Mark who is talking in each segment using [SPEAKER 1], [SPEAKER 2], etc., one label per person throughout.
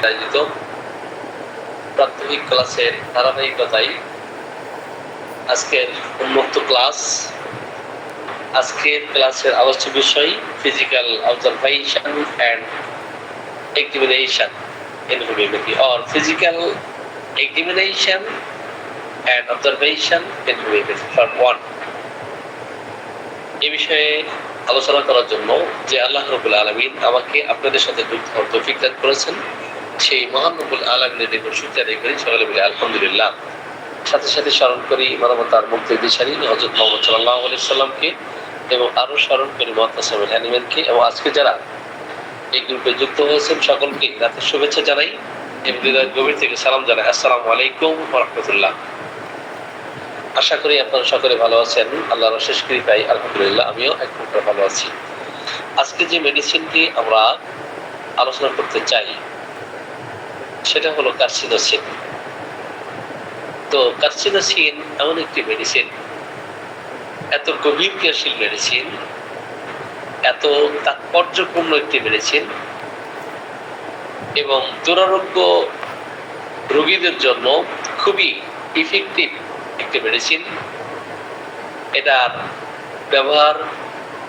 [SPEAKER 1] আয়োজিত প্রাথমিক ক্লাসের ধারাবাহিকতায় আজকের উন্মুক্ত ক্লাস। আজকের ক্লাসের আলোচ্য বিষয় physical observation and examination in homeopathy or physical examination and observation in homeopathy part 1। এই বিষয়ে আলোচনা করার জন্য যে আল্লাহ রাব্বুল আলামিন আমাকে আপনাদের সাথে যুক্ত হওয়ার তৌফিক দান করেছেন, সেই মহান রব্বুল আলামিনের নিকট শুকরিয়া আদায় করি। সকলে বলি আলহামদুলিল্লাহ। সাথে সাথে স্মরণ করি মানবতার মুক্তির দিশারি হযরত মুহাম্মদ সাল্লাল্লাহু আলাইহি সাল্লামকে, এবং আরো স্মরণ করি মুআতাসিমুল আলিমকে, এবং আজকে যারা এই গ্রুপে যুক্ত হয়েছেন সকলকে রাতের শুভেচ্ছা জানাই এবং হৃদয়ের গভীর থেকে সালাম জানাই। আসসালামু আলাইকুম ওয়া রাহমাতুল্লাহ। আশা করি আপনারা সকলে ভালো আছেন। আল্লাহর অশেষ কৃপায় আলহামদুলিল্লাহ আমিও এক প্রকার ভালো আছি। আজকে যে মেডিসিনটি আমরা আলোচনা করতে চাই সেটা হলো কার্সিনোসিন। তো কার্সিনোসিন এমন একটি মেডিসিন, এত গভীর ক্রিয়াশীল মেডিসিন, এত তাৎপর্যপূর্ণ একটি মেডিসিন, এবং দুরারোগ্য রোগীদের জন্য খুবই ইফেক্টিভ একটি মেডিসিন। এটার ব্যবহার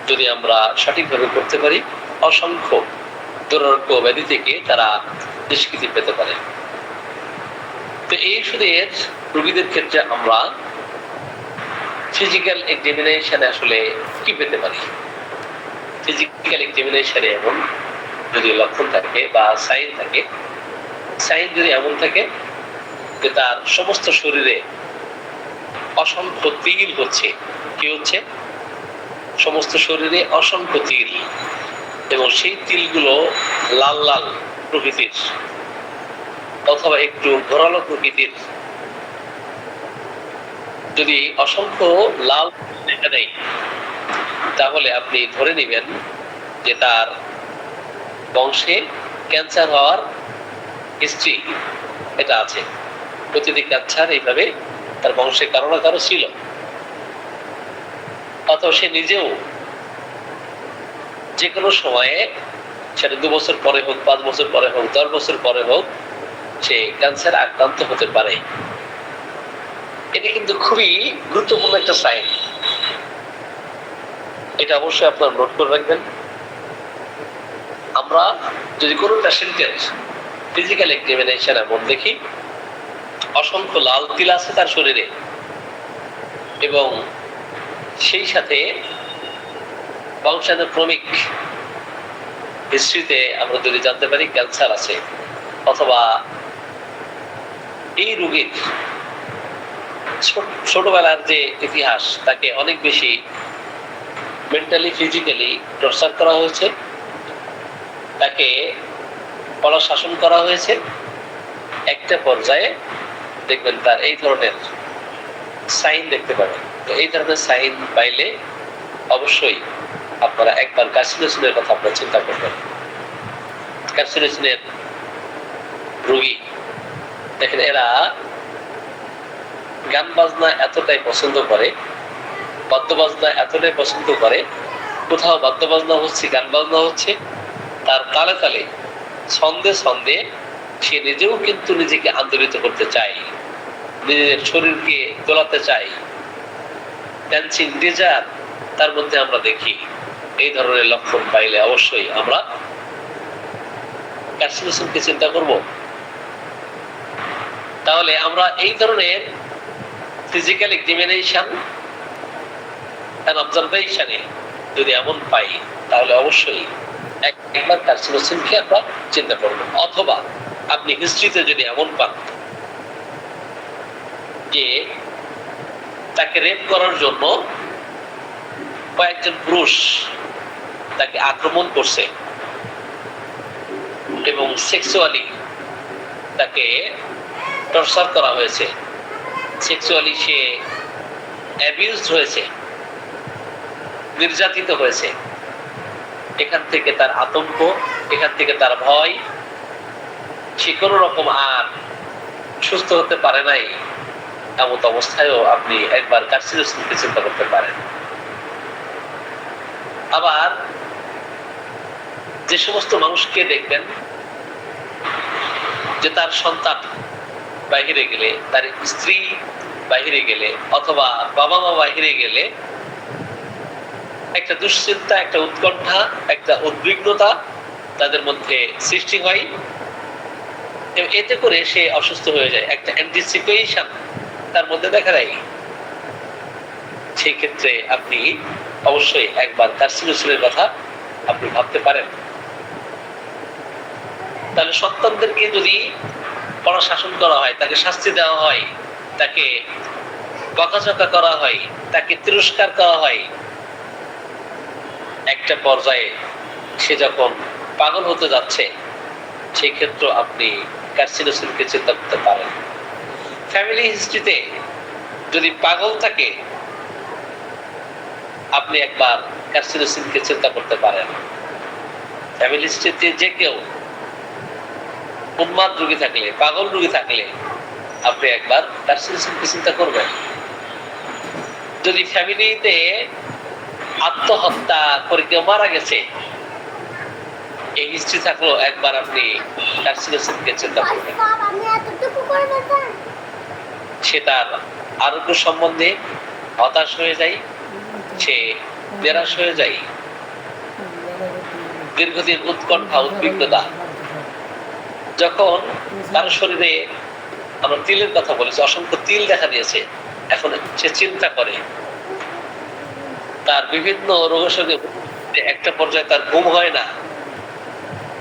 [SPEAKER 1] যদি আমরা সঠিকভাবে করতে পারি, অসংখ্য দুরারোগ্য ব্যাধি থেকে তারা নিষ্কৃতি পেতে পারে। তো এই ওষুধের রোগীদের ক্ষেত্রে আমরা ফিজিক্যাল এক্সামিনেশনে আসলে কি পেতে পারি? ফিজিক্যাল এক্সামিনেশনে এমন যদি লক্ষণ থাকে বা সাইন থাকে, সাইন যদি এমন থাকে যে তার সমস্ত শরীরে অসংখ্য তিল হচ্ছে, কি হচ্ছে? সমস্ত শরীরে অসংখ্য তিল, এবং সেই তিলগুলো লাল লাল প্রকৃতির অথবা একটু ঘোরালো প্রকৃতির। যদি অসংখ্য লাল দেখা দেয় তাহলে আপনি ধরে নেবেন যে তার বংশে ক্যান্সার হওয়ার হিস্ট্রি এটা আছে। প্রতিটি ক্যান্সার এইভাবে তার বংশে কারো না কারো ছিল, অথবা সে নিজেও যে কোনো সময়ে, সেটা 2 বছর পরে হোক, 5 বছর পরে হোক, 10 বছর পরে হোক, সে ক্যান্সার আক্রান্ত হতে পারে। এটা কিন্তু খুবই গুরুত্বপূর্ণ একটা সাইন। এটা অবশ্যই আপনারা নোট করে রাখবেন। আমরা যদি কোনো পেশেন্টের ফিজিক্যাল এক্সামিনেশন এমন দেখি অসংখ্য লাল তিল আছে তার শরীরে, এবং সেই সাথে বংশানুক্রমিক হিস্ট্রিতে আমরা যদি জানতে পারি ক্যান্সার আছে, অথবা এই রোগীর ছোটবেলার যে ইতিহাস, তাকে অনেক বেশি মেন্টালি ফিজিক্যালি টর্চার করা হয়েছে, তাকে কড়া শাসন করা হয়েছে, একটা পর্যায়ে দেখবেন তার এই ধরনের সাইন দেখতে পাবেন। তো এই ধরনের সাইন পাইলে অবশ্যই আপনারা একবার কার্সিনোসিনের কথা আপনারা চিন্তা করবেন। কার্সিনোসিনের রোগী দেখেন, এরা গান বাজনা এতটাই পছন্দ করে, বাদ্য বাজনা এতটাই পছন্দ করে, কোথাও বাদ্য বাজনা হচ্ছে, গান বাজনা হচ্ছে, তার তালে তালে ছন্দে ছন্দে সে নিজেও কিন্তু নিজেকে আন্দোলিত করতে চায়, নিজের শরীরকে দোলাতে চায়। ড্যান্সিং ডিজায়ার তার মধ্যে আমরা দেখি। এই ধরনের লক্ষণ পাইলে অবশ্যই আমরা কার্সিনোসিনকে চিন্তা করব। তাহলে আমরা এই ধরনের ফিজিক্যাল এক্সামিনেশন এন্ড অবজারভেশনে যদি এমন পাই তাহলে অবশ্যই একবার কার্সিনোসিনকে আমরা চিন্তা করব। অথবা আপনি হিস্ট্রিতে যদি এমন পান যে তাকে রেপ করার জন্য কয়েকজন পুরুষ তাকে আক্রমণ করছে এবং সেক্সুয়ালি তাকে টর্চার করা হয়েছে, সেক্সুয়ালি সে অ্যাবিউজড হয়েছে, নির্যাতিত হয়েছে, এখান থেকে তার আতঙ্ক, এখান থেকে তার ভয়, সে কোনো রকম আর সুস্থ হতে পারে নাই, এমন অবস্থায়ও আপনি একবার কার্সিনোসিনকে চিন্তা করতে পারেন। আবার যে সমস্ত মানুষকে দেখবেন যে তার সন্তান বাহিরে গেলে, তার স্ত্রী বাহিরে গেলে, অথবা বাবা মা বাহিরে গেলে একটা দুশ্চিন্তা, একটা উৎকণ্ঠা, একটা উদ্বিগ্নতা তাদের মধ্যে সৃষ্টি হয়, এবং এতে করে সে অসুস্থ হয়ে যায়, একটা অ্যান্টিসিপেশন তার মধ্যে দেখা দেয়। সেই ক্ষেত্রে আপনি অবশ্যই একবার কার্সিনোসিনের কথা আপনি ভাবতে পারেন। তাহলে সন্তানদেরকে যদি কড়া শাসন করা হয়, তাকে শাস্তি দেওয়া হয়, তাকে বকাঝকা করা হয়, তাকে তিরস্কার করা হয়, একটা পর্যায়ে সে যখন পাগল হতে যাচ্ছে, সেই ক্ষেত্রে আপনি কার্সিনোসিনকে চিন্তা করতে পারেন। ফ্যামিলি হিস্ট্রিতে যদি পাগল থাকে, আপনি একবার কার্সিনোসিনকে চিন্তা করতে পারেন। ফ্যামিলি হিস্ট্রিতে যে কেউ উন্মাদ রোগী থাকলে, পাগল রোগী থাকলে, আপনি একবার কার্সিনোসিনকে চিন্তা করবেন। যদি ফ্যামিলিতে আত্মহত্যা করে কেউ মারা গেছে, এই হিস্ট্রি থাকলেও একবার আপনি কার্সিনোসিনকে চিন্তা করবেন। সে তার আরোগ্য সম্বন্ধে হতাশ হয়ে যায়, সে নিরাশ হয়ে যায়, দীর্ঘদিন উৎকণ্ঠা, উদ্বিগ্নতা। যখন তার শরীরে, আমরা তিলের কথা বলেছি, অসংখ্য তিল দেখা দিয়েছে, এখন সে চিন্তা করে, তার বিভিন্ন রোগের সঙ্গে একটা পর্যায়ে তার ঘুম হয় না,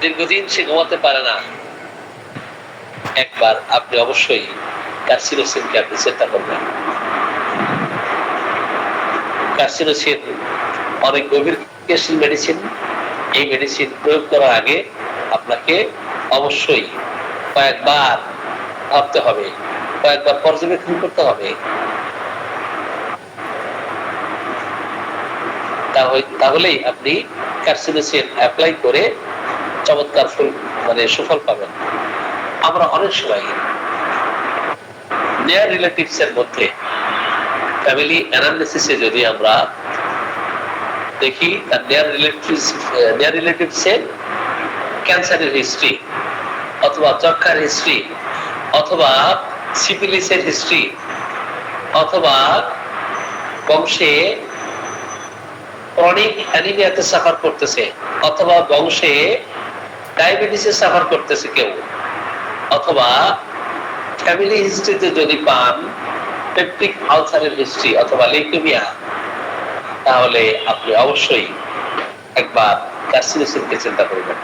[SPEAKER 1] দীর্ঘদিন সে ঘুমাতে পারে না, একবার আপনি অবশ্যই কার্সিনোসিনকে আপনি চিন্তা করবেন। কার্সিনোসিন অনেক গভীর ক্রিয়াশীল মেডিসিন। এই মেডিসিন প্রয়োগ করার আগে আপনাকে অবশ্যই কয়েকবার ভাবতে হবে, কয়েকবার পর্যবেক্ষণ করতে হবে, তাহলেই আপনি কার্সিনোসিন অ্যাপ্লাই করে চমৎকার সুফল পাবেন। আমরা অনেক সময় নিয়ার রিলেটিভস এর মধ্যে ফ্যামিলি অ্যানালিসিসে যদি আমরা দেখি, তার নিয়ার রিলেটিভসে ক্যান্সারের হিস্ট্রি, অথবা যক্ষার হিস্ট্রি, অথবা সিফিলিসের হিস্ট্রি, অথবা বংশে ক্রনিক অ্যানিমিয়াতে সাফার করতেছে, অথবা বংশে ডায়াবেটিসে সাফার করতেছে কেউ, অথবা ফ্যামিলি হিস্ট্রিতে যদি পান পেপটিক আলসারের হিস্ট্রি অথবা লিউকেমিয়া, তাহলে আপনি অবশ্যই একবার কার্সিনোসিনকে চিন্তা করবেন।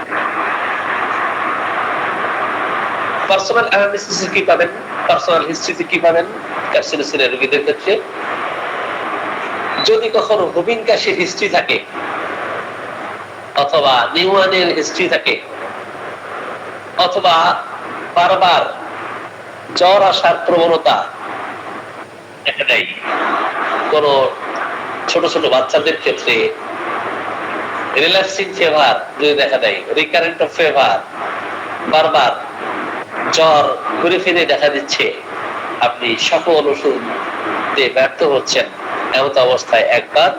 [SPEAKER 1] পার্সোনাল অ্যানালিসিসে কি পাবেন, পার্সোনাল হিস্ট্রিতে কি পাবেন কার্সিনোসিনের রোগীদের ক্ষেত্রে? যদি কখনো হুমিং কাশির হিস্ট্রি থাকে, অথবা নিউমোনিয়ার হিস্ট্রি থাকে, অথবা বারবার জ্বর আসার প্রবণতা দেখা দেয়, কোন ছোট ছোট বাচ্চাদের ক্ষেত্রে রিল্যাক্সিং ফিভার যদি দেখা দেয়, রিকারেন্ট অফ ফিভার, বারবার জ্বর ঘুরে ফিরে দেখা দিচ্ছে, আপনি সকল ওষুধ দিয়ে ব্যর্থ হচ্ছেন, এমন অবস্থায় একবার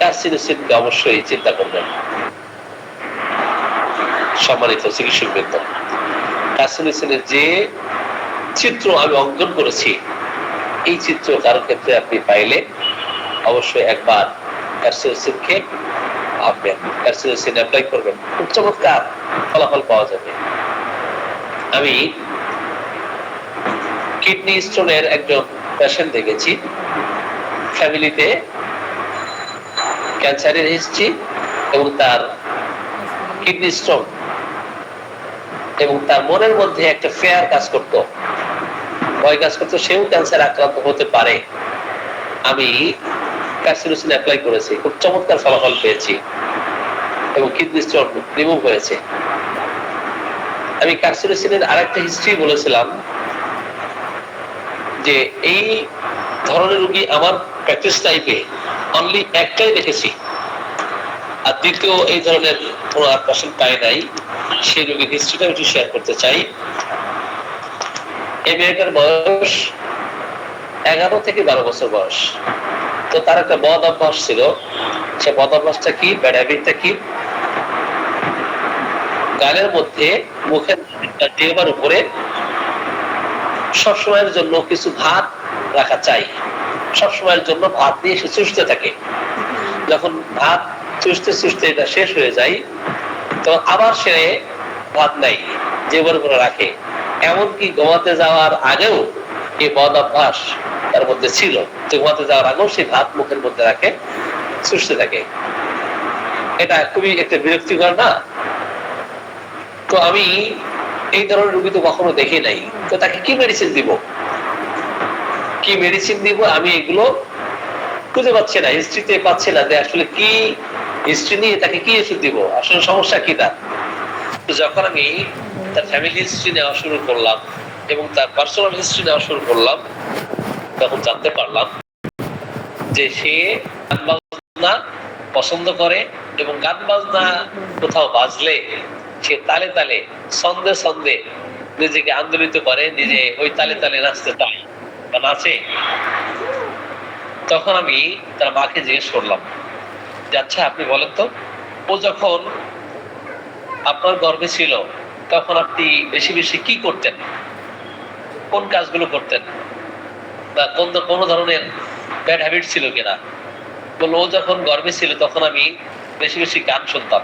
[SPEAKER 1] কার্সিনোসিনকে অবশ্যই চিন্তা করবেন। সম্মানিত চিকিৎসকবৃন্দ, কার্সিনোসিনের যে চিত্র আমি অঙ্কন করেছি, এই চিত্র কারো ক্ষেত্রে আপনি পাইলে অবশ্যই একবার কার্সিনোসিনকে ভাববেন, কার্সিনোসিন অ্যাপ্লাই করবেন, খুব চমৎকার ফলাফল পাওয়া যাবে। আমি কিডনি স্টোনের একজন পেশেন্ট দেখেছি, ফ্যামিলিতে ক্যান্সারের হিস্ট্রি এবং তার কিডনি স্টোন, এবং তার মনের মধ্যে একটা ফেয়ার কাজ করতো, ভয় কাজ করতো, সেও ক্যান্সার আক্রান্ত হতে পারে। আমি কার্সিনোসিন অ্যাপ্লাই করেছি, খুব চমৎকার ফলাফল পেয়েছি এবং কিডনি স্টোন রিমুভ হয়েছে। আমি কার্সিনোসিনের আরেকটা হিস্ট্রি বলেছিলাম যে এই ধরনের রোগী আমার প্র্যাকটিস টাইপে অনলি একটাই দেখেছি, আর দ্বিতীয় এই ধরনের কোনো আর পেশেন্ট পাই নাই। সেই রোগীর হিস্ট্রিটা একটু শেয়ার করতে চাই। এই মেয়েটার বয়স 11 থেকে 12 বছর বয়স। তো তার একটা বদ অভ্যাস ছিল। সে বদ অভ্যাসটা কি, ব্যাড হ্যাবিটটা কি, গালের মধ্যে, মুখের জিহ্বার উপরে সবসময়ের জন্য কিছু ভাত রাখা চাই, সবসময়ের জন্য ভাত দিয়ে সে চুষতে থাকে। যখন ভাত চুষতে চুষতে এটা শেষ হয়ে যায়, তো আবার সে ভাত নাই যে করে রাখে। এমনকি ঘুমাতে যাওয়ার আগেও এই বদ অভ্যাস তার মধ্যে ছিল, যে ঘুমাতে যাওয়ার আগেও সে ভাত মুখের মধ্যে রাখে, চুষতে থাকে। এটা খুবই একটা বিরক্তিকর না? তো আমি এই ধরনের রোগী তো কখনো দেখি নাই। তো তাকে কি মেডিসিন দিব, কি মেডিসিন দিব, আমি এগুলো খুঁজে পাচ্ছি না, হিস্ট্রিতে পাচ্ছি না যে আসলে কি হিস্ট্রি নিয়ে তাকে কি ওষুধ দিব, আসলে সমস্যা কি তার। যখন আমি তার ফ্যামিলি হিস্ট্রি নেওয়া শুরু করলাম এবং তার পার্সোনাল হিস্ট্রি নেওয়া শুরু করলাম, তখন জানতে পারলাম যে সে গান বাজনা পছন্দ করে এবং গান বাজনা কোথাও বাজলে সে তালে তালে ছন্দে ছন্দে নিজেকে আন্দোলিত করে, নিজে ওই তালে তালে নাচতে চায় বা নাচে। তখন আমি তার মাকে জিজ্ঞেস করলাম যে আচ্ছা আপনি বলেন তো, ও যখন আপনার গর্ভে ছিল তখন আপনি বেশি বেশি কি করতেন, কোন কাজগুলো করতেন, বা কোন ধরনের ব্যাড হ্যাবিট ছিল কিনা। বললো ও যখন গর্ভে ছিল তখন আমি বেশি বেশি গান শুনতাম,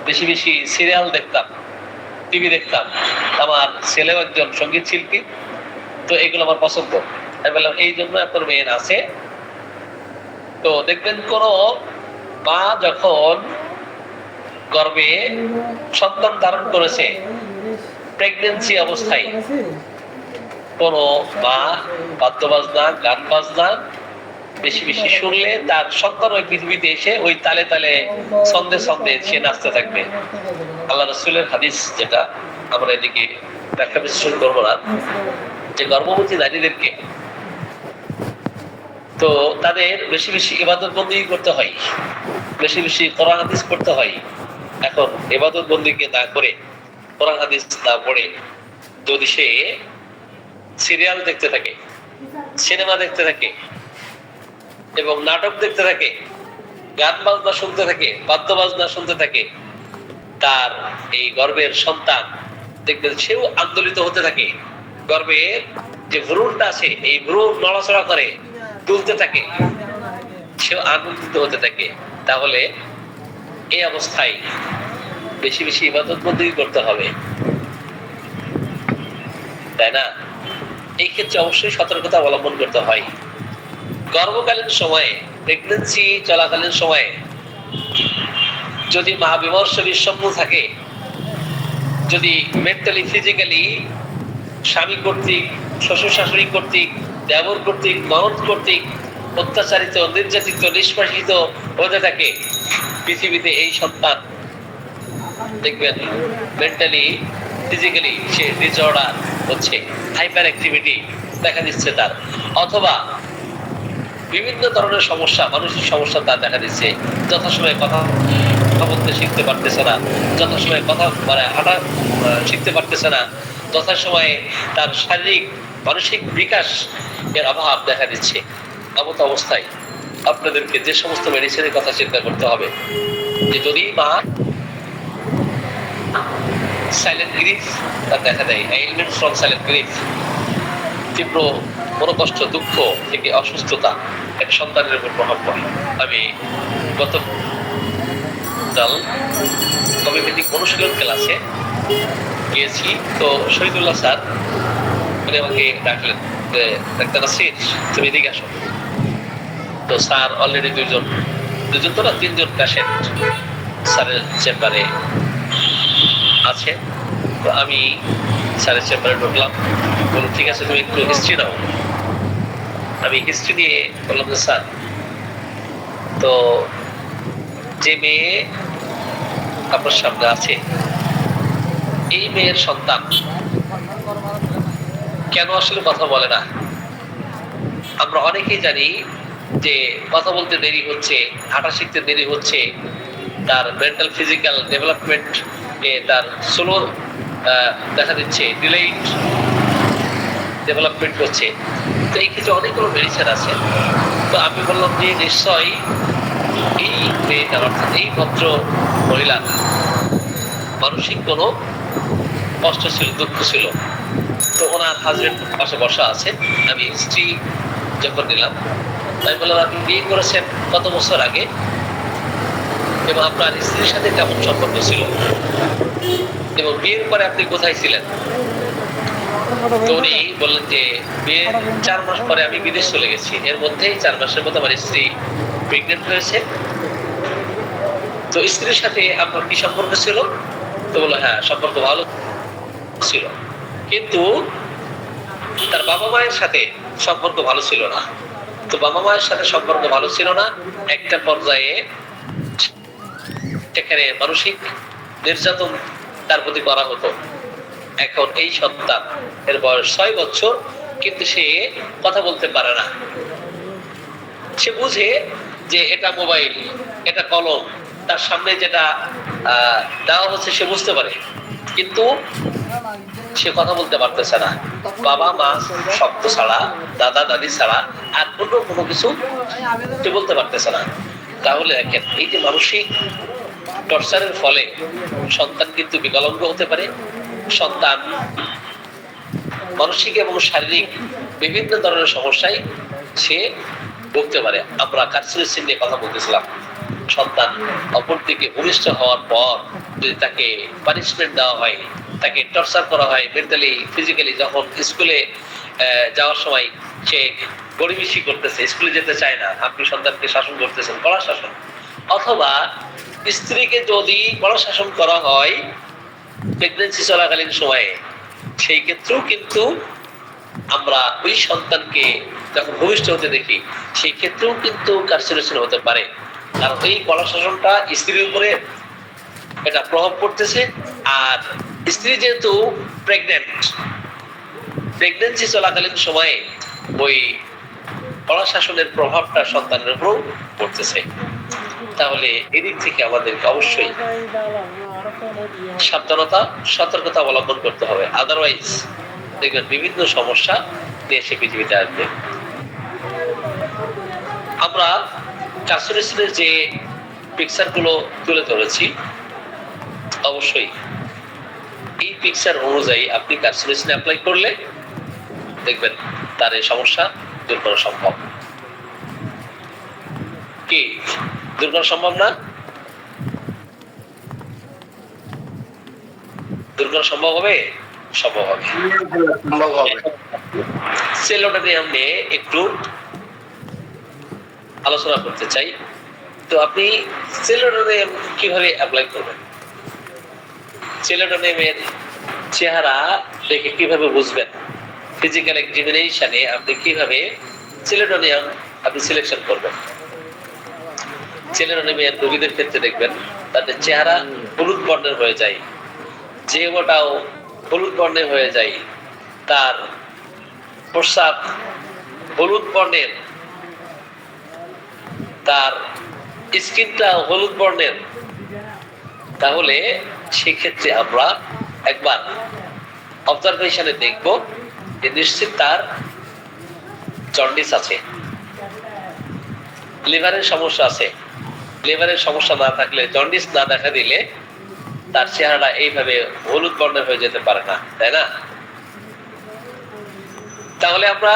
[SPEAKER 1] বেশি বেশি সিরিয়াল দেখতাম, টিভি দেখতাম। আমার ছেলেও একজন সঙ্গীত শিল্পী, তো এগুলো আমার পছন্দ। আমি বললাম এই জন্য আপনার মেয়ে আছে। তো দেখবেন কোন মা যখন গর্ভে সন্তান ধারণ করেছে, প্রেগনেন্সি অবস্থায়, কোন মা বাদ্য বাজনা গান বাজনা বেশি বেশি শুনলে তার সন্তান ওই পৃথিবীতে এসে ওই তালে তালে ছন্দে ছন্দে সে নাচতে থাকবে। আল্লাহ রাসূলের হাদিস, যেটা আমরা এদিকে ব্যাখ্যা বিশ্লেষণ করবো না, যে গর্ভবতী নারীদেরকে তো তাদের বেশি বেশি ইবাদত বন্দেগী করতে হয়, বেশি বেশি কোরআন হাদিস পড়তে হয়। এখন ইবাদত বন্দেগী না করে, কোরআন হাদিস না পড়ে যদি সে সিরিয়াল দেখতে থাকে, সিনেমা দেখতে থাকে এবং নাটক দেখতে থাকে, গান বাজনা শুনতে থাকে, বাদ্য বাজনা শুনতে থাকে, তার এই গর্ভের সন্তান দেখবেন সেও আন্দোলিত হতে থাকে। গর্ভের যে ভ্রূণটা আছে, এই ভ্রূণ নড়াচড়া করে, তুলতে থাকে, সেও আনন্দিত হতে থাকে। তাহলে এই অবস্থায় বেশি বেশি ইবাদত বন্দেগী করতে হবে, তাই না? এই ক্ষেত্রে অবশ্যই সতর্কতা অবলম্বন করতে হয়। গর্ভকালীন সময়ে, প্রেগন্যান্সি চলাকালীন সময়ে যদি মা বিমর্ষ বিষণ্ণ থাকে, যদি মেন্টালি ফিজিক্যালি স্বামী কর্তৃক, শ্বশুর শাশুড়ি কর্তৃক, দেবর কর্তৃক, ননদ কর্তৃক অত্যাচারিত, নির্যাতিত, নিষ্কাশিত হতে থাকে, পৃথিবীতে এই সন্তান দেখবেন মেন্টালি ফিজিক্যালি সে ডিসঅর্ডার হচ্ছে, হাইপার অ্যাক্টিভিটি দেখা দিচ্ছে তার, অথবা বিভিন্ন ধরনের সমস্যা, মানসিক সমস্যা তার দেখা দিচ্ছে। যথাসময়ে কথা বলতে শিখতে পারতেছে না, যথাসময়ে কথা হাঁটা শিখতে পারতেছে না, যথাসময়ে তার শারীরিক মানসিক বিকাশ এর অভাব দেখা দিচ্ছে। এমত অবস্থায় আপনাদেরকে যে সমস্ত মেডিসিনের কথা চিন্তা করতে হবে, যে যদি মা সাইলেন্ট গ্রিফ তার দেখা দেয়, এলিমেন্টস ফ্রম সাইলেন্ট গ্রিফ, তীব্র মনোকষ্ট, দুঃখ থেকে অসুস্থতা, একটা সন্তানের উপর প্রভাব পড়ে। আমি গত কমিউনিটি অনুশীলন ক্লাসে গিয়েছি, তো শহীদুল্লাহ স্যার উনি আমাকে ডাকলেন যে ডাক্তার নাসির তুমি এদিকে আসো। তো স্যার অলরেডি দুজন তো না, তিনজন পেশেন্ট স্যারের চেম্বারে আছে। তো আমি স্যারের চেম্বারে ঢুকলাম, বললাম ঠিক আছে তুমি একটু হিস্ট্রি নাও। আমি হিস্ট্রি নিয়ে বললাম যে স্যার, তো যে মেয়ে আপনার সামনে আছে, এই মেয়ের সন্তান কেন আসলে কথা বলে না? আমরা অনেকেই জানি যে কথা বলতে দেরি হচ্ছে, হাঁটা শিখতে দেরি হচ্ছে, তার মেন্টাল ফিজিক্যাল ডেভেলপমেন্ট তার স্লো দেখা দিচ্ছে, ডিলেইড ডেভেলপমেন্ট হচ্ছে। তো এই ক্ষেত্রে অনেকগুলো মেডিসিন আছে। তো আমি বললাম যে নিশ্চয়ই এই মেয়েটার, অর্থাৎ এই ভদ্র মহিলা মানসিক কোনো কষ্ট ছিল, দুঃখ ছিল। তো ওনার হাজবেন্ড পাশে বসা আছে, আমি স্ত্রী যখন নিলাম, আমি বললাম আপনি বিয়ে করেছেন কত বছর আগে এবং আপনার স্ত্রীর সাথে কেমন সম্পর্ক ছিল এবং বিয়ের পরে আপনি কোথায় ছিলেন? তো উনি বললেন যে বিয়ের 4 মাস পরে আমি বিদেশ চলে গেছি, এর মধ্যেই 4 মাসের মধ্যে আমার স্ত্রী প্রেগনেন্ট হয়েছে। তো স্ত্রীর সাথে আপনার কি সম্পর্ক ছিল? তো বললো হ্যাঁ সম্পর্ক ভালো ছিল, কিন্তু তার বাবা মায়ের সাথে সম্পর্ক ভালো ছিল না। তো বাবা মায়ের সাথে সম্পর্ক ভালো ছিল না, একটা পর্যায়ে সেখানে মানসিক নির্যাতন তার প্রতি করা হতো। এখন এই সন্তান, এর বয়স 6 বছর, কিন্তু সে কথা বলতে পারে না। সে বুঝে যে এটা মোবাইল, এটা কলম, তার সামনে যেটা দেওয়া হচ্ছে সে বুঝতে পারে, কিন্তু সে কথা বলতে পারতেছে না। বাবা মা শব্দ ছাড়া, দাদা দাদি ছাড়া আর অন্য কোনো কিছু সে বলতে পারতেছে না। তাহলে দেখেন এই যে মানসিক টর্চারের ফলে সন্তান কিন্তু বিকলাঙ্গ হতে পারে, সন্তান মানসিক এবং শারীরিক বিভিন্ন ধরনের সমস্যায় সে ভুগতে পারে। আমরা কার্সিনোসিন নিয়ে কথা বলতেছিলাম। সন্তান অপরদিকে ভূমিষ্ঠ হওয়ার পর যদি তাকে পানিশমেন্ট দেওয়া হয়, তাকে টর্চার করা হয় মেন্টালি ফিজিক্যালি, যখন স্কুলে যাওয়ার সময় সে গড়িমিশি করতেছে, স্কুলে যেতে চায় না, আপনি সন্তানকে শাসন করতেছেন, কড়া শাসন। অথবা স্ত্রীকে যদি কড়া শাসন করা হয় প্রেগনেন্সি চলাকালীন সময়ে, সেই ক্ষেত্রেও কিন্তু আমরা ওই সন্তানকে যখন ভূমিষ্ঠ হতে দেখি, সেই ক্ষেত্রেও কিন্তু কার্সিনোসিন হতে পারে। কারণ এই কড়া শাসনটা স্ত্রীর উপরে এটা প্রভাব পড়তেছে। আর স্ত্রী যেহেতু প্রেগনেন্সি চলাকালীন সময়ে ওই কড়া শাসনের প্রভাবটা সন্তানের উপর পড়তেছে। তাহলে এদিক থেকে আমাদেরকে অবশ্যই সাবধানতা, সতর্কতা অবলম্বন করতে হবে। আদারওয়াইজ দেখবেন বিভিন্ন সমস্যা নিয়ে সে পৃথিবীতে আসবে। আমরা কার্সিনোসিনের যে পিকচার গুলো তুলে ধরেছি, অবশ্যই এই পিকচার অনুযায়ী আপনি কার্সিনোসিন অ্যাপ্লাই করলে দেখবেন তার এই সমস্যা দূর করা সম্ভব। কি দূর করা সম্ভব না? দূর করা সম্ভব হবে? সম্ভব হবে। সেলোডোনিয়াম নিয়ে একটু আলোচনা করতে চাই। তো আপনি সেলোডোনিয়াম কিভাবে অ্যাপ্লাই করবেন? সেলোডোনিয়ামের চেহারা দেখে কিভাবে বুঝবেন? ফিজিক্যাল এক্সামিনেশনে আপনি কিভাবে সেলোডোনিয়াম আপনি সিলেকশন করবেন? সেলোডোনিয়ামের রোগীদের ক্ষেত্রে দেখবেন তাদের চেহারা হলুদ বর্ণের হয়ে যায়, জিহ্বাটাও হলুদ বর্ণের হয়ে যায়, তার প্রস্রাব হলুদ বর্ণের, তার স্কিনটা হলুদ বর্ণের। তাহলে সেক্ষেত্রে আমরা একবার অবজারভেশনে দেখব যে নিশ্চিত তার জন্ডিস আছে, লিভারের সমস্যা আছে। লিভারের সমস্যা না থাকলে, জন্ডিস না দেখা দিলে তার চেহারাটা এইভাবে হলুদ বর্ণের হয়ে যেতে পারে না, তাই না? তাহলে আমরা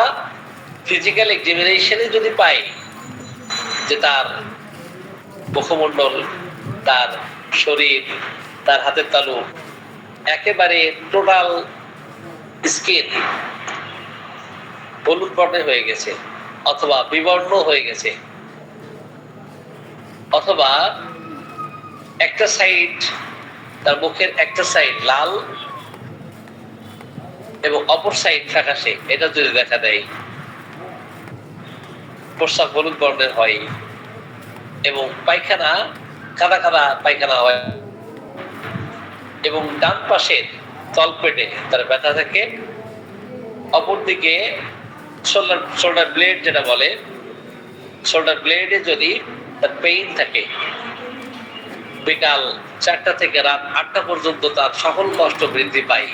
[SPEAKER 1] ফিজিক্যাল এক্সামিনেশনে যদি পাই যে তার মুখমণ্ডল, তার শরীর, তার হাতের তালু একেবারে টোটাল স্কিন হলুদ বর্ণের হয়ে গেছে অথবা বিবর্ণ হয়ে গেছে, অথবা একটা সাইড, তার মুখের একটা সাইড লাল এবং অপর সাইড ফ্যাকাশে, এটা যদি দেখা দেয়, প্রস্রাব হলুদ বর্ণের হয় এবং পায়খানা কাদা কাদা পায়খানা হয় এবং ডান পাশের তলপেটে তার ব্যথা থাকে, অপরদিকে শোল্ডার ব্লেড যেটা বলে, শোল্ডার ব্লেডে যদি তার পেইন থাকে, বিকাল 4টা থেকে রাত 8টা পর্যন্ত তার সকল কষ্ট বৃদ্ধি পায়।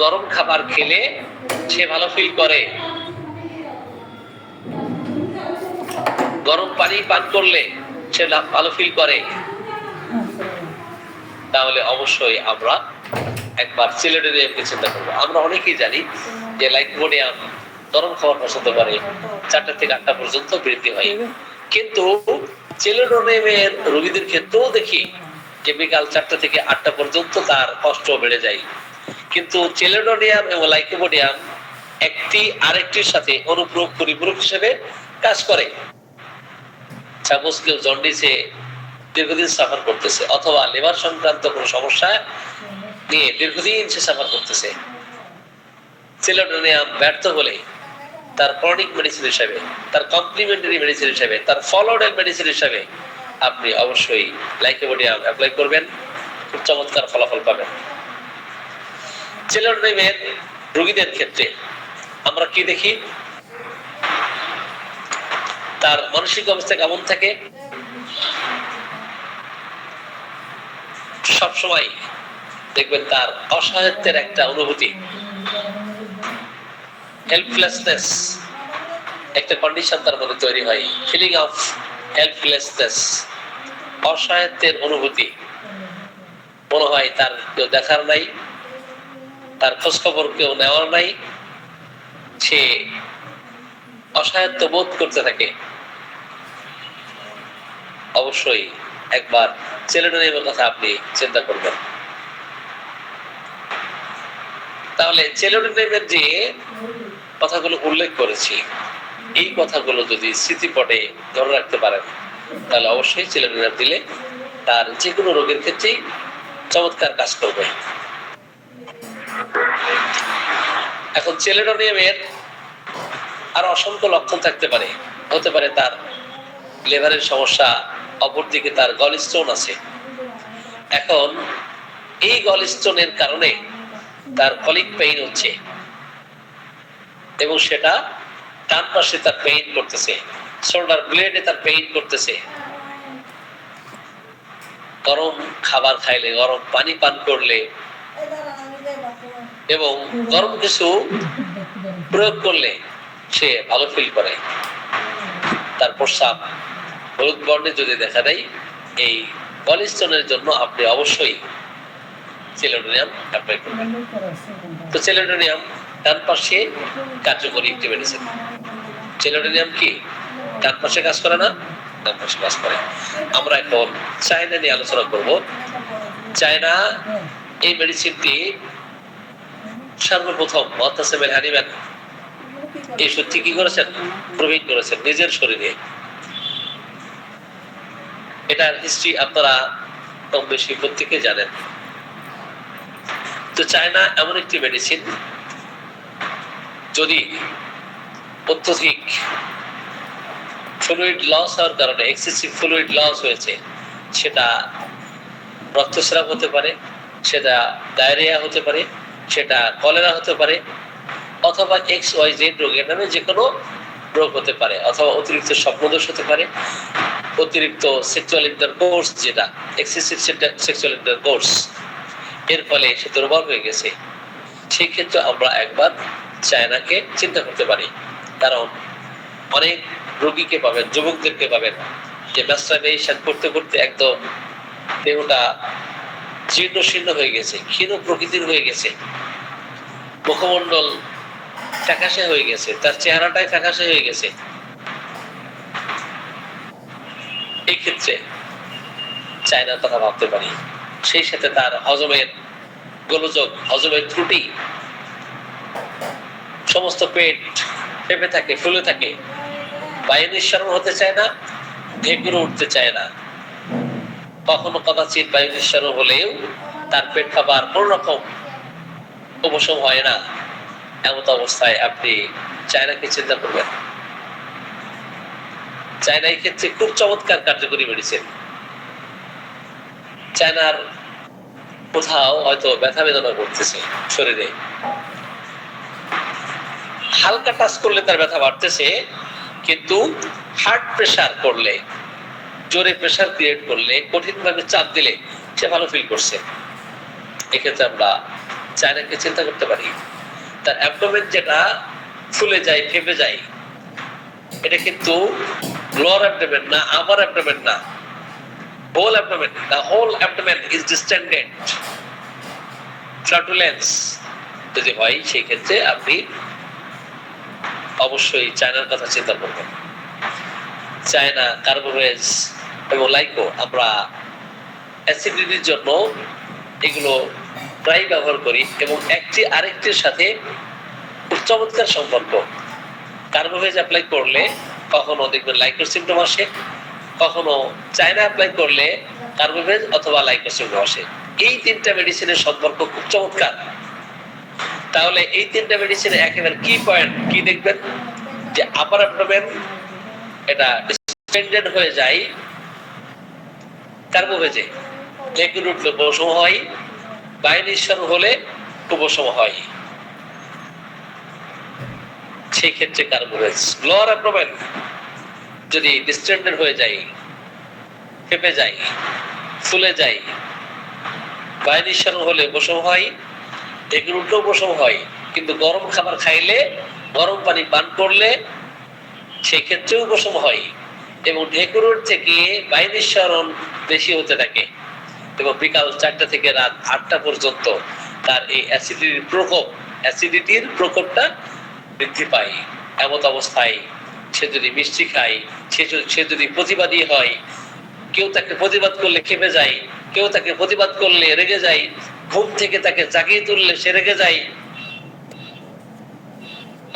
[SPEAKER 1] গরম খাবার খেলে সে ভালো ফিল করে, গরম পানি পান করলে সে ভালো ফিল করে। তাহলে অবশ্যই আমরা একবার চেলোডোনিয়ামকে চিন্তা করবো। আমরা অনেকেই জানি যে লাইকোপোডিয়াম গরম খাবার পছন্দ করে, 4টা থেকে 8টা পর্যন্ত বৃদ্ধি হয়। কিন্তু চেলোডোনিয়ামের রোগীদের ক্ষেত্রেও দেখি যে বিকাল 4টা থেকে 8টা পর্যন্ত তার কষ্ট বেড়ে যায়। কিন্তু চেলোডোনিয়াম এবং লাইকোপোডিয়াম একটি আরেকটির সাথে অনুপূরক পরিপূরক হিসেবে কাজ করে। সাপোজ কেউ জন্ডিসে দীর্ঘদিন সাফার করতেছে অথবা লিভার সংক্রান্ত কোনো সমস্যা নিয়ে দীর্ঘদিন সে সাফার করতেছে, চেলোডোনিয়াম ব্যর্থ হলে তার ক্রনিক মেডিসিন হিসেবে, তার কমপ্লিমেন্টারি মেডিসিন হিসেবে, তার ফলোড মেডিসিন হিসেবে আপনি অবশ্যই লাইকোপোডিয়াম অ্যাপ্লাই করবেন, খুব চমৎকার ফলাফল পাবেন। চেলোডোনিয়ামের রোগীদের ক্ষেত্রে আমরা কি দেখি, তার মানসিক অবস্থা কেমন থাকে, সবসময় দেখবেন তার অসহায়ত্বের একটা অনুভূতি, হেল্পলেসনেস একটা কন্ডিশন তার মধ্যে তৈরি হয়, ফিলিং অফ হেল্পলেসনেস, অসহায়ত্বের অনুভূতি, মনে হয় তার কেউ দেখার নাই, তার খোঁজ খবর কেউ নেওয়ার নাই, সে অসহায়ত্ব বোধ করতে থাকে। অবশ্যই একবার চেলোডোনিয়ামের কথা আপনি চিন্তা করবেন। তাহলে চেলোডোনিয়ামের যে কথাগুলো উল্লেখ করেছি, এই কথাগুলো যদি স্মৃতিপটে ধরে রাখতে পারেন তাহলে অবশ্যই চেলোডোনিয়াম দিলে তার যে কোনো রোগের ক্ষেত্রেই চমৎকার কাজ করবে। এখন চেলোডোনিয়ামের আর অসংখ্য লক্ষণ থাকতে পারে, হতে পারে তার লিভারের সমস্যা, অপরদিকে তার গলস্টোন আছে। এখন এই গলস্টোনের কারণে তার কলিক পেইন হচ্ছে এবং সেটা ডান পাশে তার পেইন করতেছে, শোল্ডার ব্লেডে তার পেইন করতেছে। গরম খাবার খাইলে, গরম পানি পান করলে এবং গরম কিছু প্রয়োগ করলে সে ভালো ফিল করে। তার প্রস্রাব হলুদ বর্ণে যদি দেখা দেয়, এই গলস্টোনের জন্য আপনি অবশ্যই চেলোডোনিয়াম অ্যাপ্লাই করবেন। তো চেলোডোনিয়াম ডান পাশে কার্যকরী একটি মেডিসিন। চেলোডোনিয়াম কি ডান পাশে কাজ করে না? ডান পাশে কাজ করে। আমরা এখন চায়না নিয়ে আলোচনা করব। চায়না এই মেডিসিনটি সর্বপ্রথম মুআতাসিম আল হানিম্যান এই সত্যি কি করেছেন, প্রয়োগ করেছেন নিজের শরীরে। এটার হিস্ট্রি আপনারা কম বেশি প্রত্যেকে জানেন। তো চায়না এমন একটি মেডিসিন, যদি অত্যধিক ফ্লুইড লস হওয়ার কারণে, এক্সেসিভ ফ্লুইড লস হয়েছে, সেটা রক্তস্রাব হতে পারে, সেটা ডায়রিয়া হতে পারে, সেটা কলেরা হতে পারে, অথবা XYZ রোগের নামে যে কোনো রোগ হতে পারে, অথবা অতিরিক্ত স্বপ্নদোষ হতে পারে, অতিরিক্ত সেক্সুয়াল ইন্টারকোর্স, যেটা এক্সেসিভ সেক্সুয়াল ইন্টারকোর্স, এর ফলে সে দুর্বল হয়ে গেছে। সেই ক্ষেত্রে আমরা একবার চায়নাকে চিন্তা করতে পারি। কারণ অনেক রোগীকে পাবেন, যুবকদেরকে পাবেন যে ম্যাস্টারবেশন করতে করতে একদম দেহটা জীর্ণ শীর্ণ হয়ে গেছে, ক্ষীণ প্রকৃতির হয়ে গেছে, মুখমণ্ডল ফ্যাকাশে হয়ে গেছে, তার চেহারাটাই ফ্যাকাশে হয়ে গেছে। এই ক্ষেত্রে চায়নার কথা ভাবতে পারি। সেই সাথে তার হজমের গোলযোগ, হজমের ত্রুটি, সমস্ত পেট ফেপে থাকে, ফুলে থাকে, বায়ু নিঃসরণ হতে চায় না, ঢেকুর উঠতে চায় না, কখনো কদাচিৎ বায়ু নিঃসরণ হলেও তার পেট খাবার কোন রকম উপশম হয় না। এমন অবস্থায় আপনি চায়নাকে চিন্তা করবেন। চায়না এই ক্ষেত্রে খুব চমৎকার কার্যকরী মেডিসিন। চায়নার কোথাও হয়তো ব্যথা বেদনা করতেছে শরীরে, হালকা টাচ করলে তার ব্যথা বাড়তেছে, কিন্তু হার্ট প্রেসার করলে, জোরে প্রেসার ক্রিয়েট করলে, কঠিন ভাবে চাপ দিলে সে ভালো ফিল করছে। এক্ষেত্রে আমরা চায়নাকে চিন্তা করতে পারি। তার অ্যাবডোমেন যেটা ফুলে যায়, ফেপে যায়, এটা কিন্তু লোয়ার অ্যাবডোমেন না, আপার অ্যাবডোমেন না, whole abdomen. The whole abdomen is distended. Flatulence যদি হয়, সেই ক্ষেত্রে আপনি অবশ্যই চায়নার কথা চিন্তা করবেন। চায়না, কার্বোভেজ এবং লাইকো আমরা অ্যাসিডিটির জন্য এগুলো প্রায় ব্যবহার করি এবং একটি আরেকটির সাথে খুব চমৎকার সম্পর্ক। কার্বোভেজ অ্যাপ্লাই করলে কখনো দেখবেন লাইকোর সিমটম আসে, কখনো চায়না অ্যাপ্লাই করলে কার্বোভেজ অথবা লাইকোর সিমটম আসে। এই তিনটা মেডিসিনের সম্পর্ক খুব চমৎকার। তাহলে এই তিনটা মেডিসিনের একেবারে কি পয়েন্ট কি দেখবেন, যে আপার অ্যাবডোমেন এটা ডিসপেন্ডেন্ট হয়ে যায় কার্বোভেজে, লেগুর উঠলে উপশম হয়, বায়ুনিঃসরণ হলে উপশম হয়, সেই ক্ষেত্রে কার্বোভেজ। লোয়ার অ্যাবডোমেন যদি ডিসটেন্ডেন্ট হয়ে যায়, ফেপে যায়, ফুলে যায়, বায়ুনিঃসরণ হলে উপশম হয়, লেগুর উঠলে উপশম হয়, কিন্তু গরম খাবার খাইলে, গরম পানি পান করলে সেই ক্ষেত্রে উপশম হয় এবং ঢেকুরের থেকে বায়ু নিঃসরণ বেশি হতে থাকে এবং বিকাল 4টা থেকে রাত 8টা পর্যন্ত তার এই অ্যাসিডিটির প্রকোপটা বৃদ্ধি পায়। এমত অবস্থায় সে যদি মিষ্টি খায়, সে যদি প্রতিবাদী হয়, কেউ তাকে প্রতিবাদ করলে খেপে যায়, কেউ তাকে প্রতিবাদ করলে রেগে যায়, ঘুম থেকে তাকে জাগিয়ে তুললে সে রেগে যায়,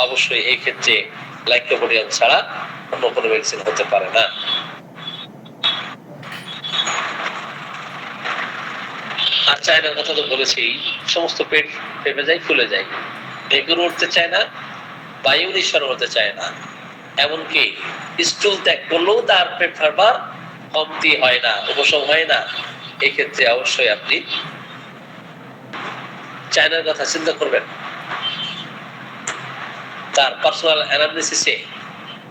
[SPEAKER 1] অবশ্যই এই ক্ষেত্রে লাইকোপোডিয়াম ছাড়া অন্য কোনো মেডিসিন হতে পারে না। আর চায়নার কথা তো বলেছি, সমস্ত পেট ফেপে যায়, ফুলে যায়, ঢেকুর উঠতে চায় না, বায়ু নিঃসরণ হতে চায় না, এমনকি স্টুল ত্যাগ করলেও তার পেট ফাঁপা কমতি হয় না, উপশম হয় না। এই ক্ষেত্রে অবশ্যই আপনি চায়নার কথা চিন্তা করবেন। তার পার্সোনাল অ্যানামনেসিসে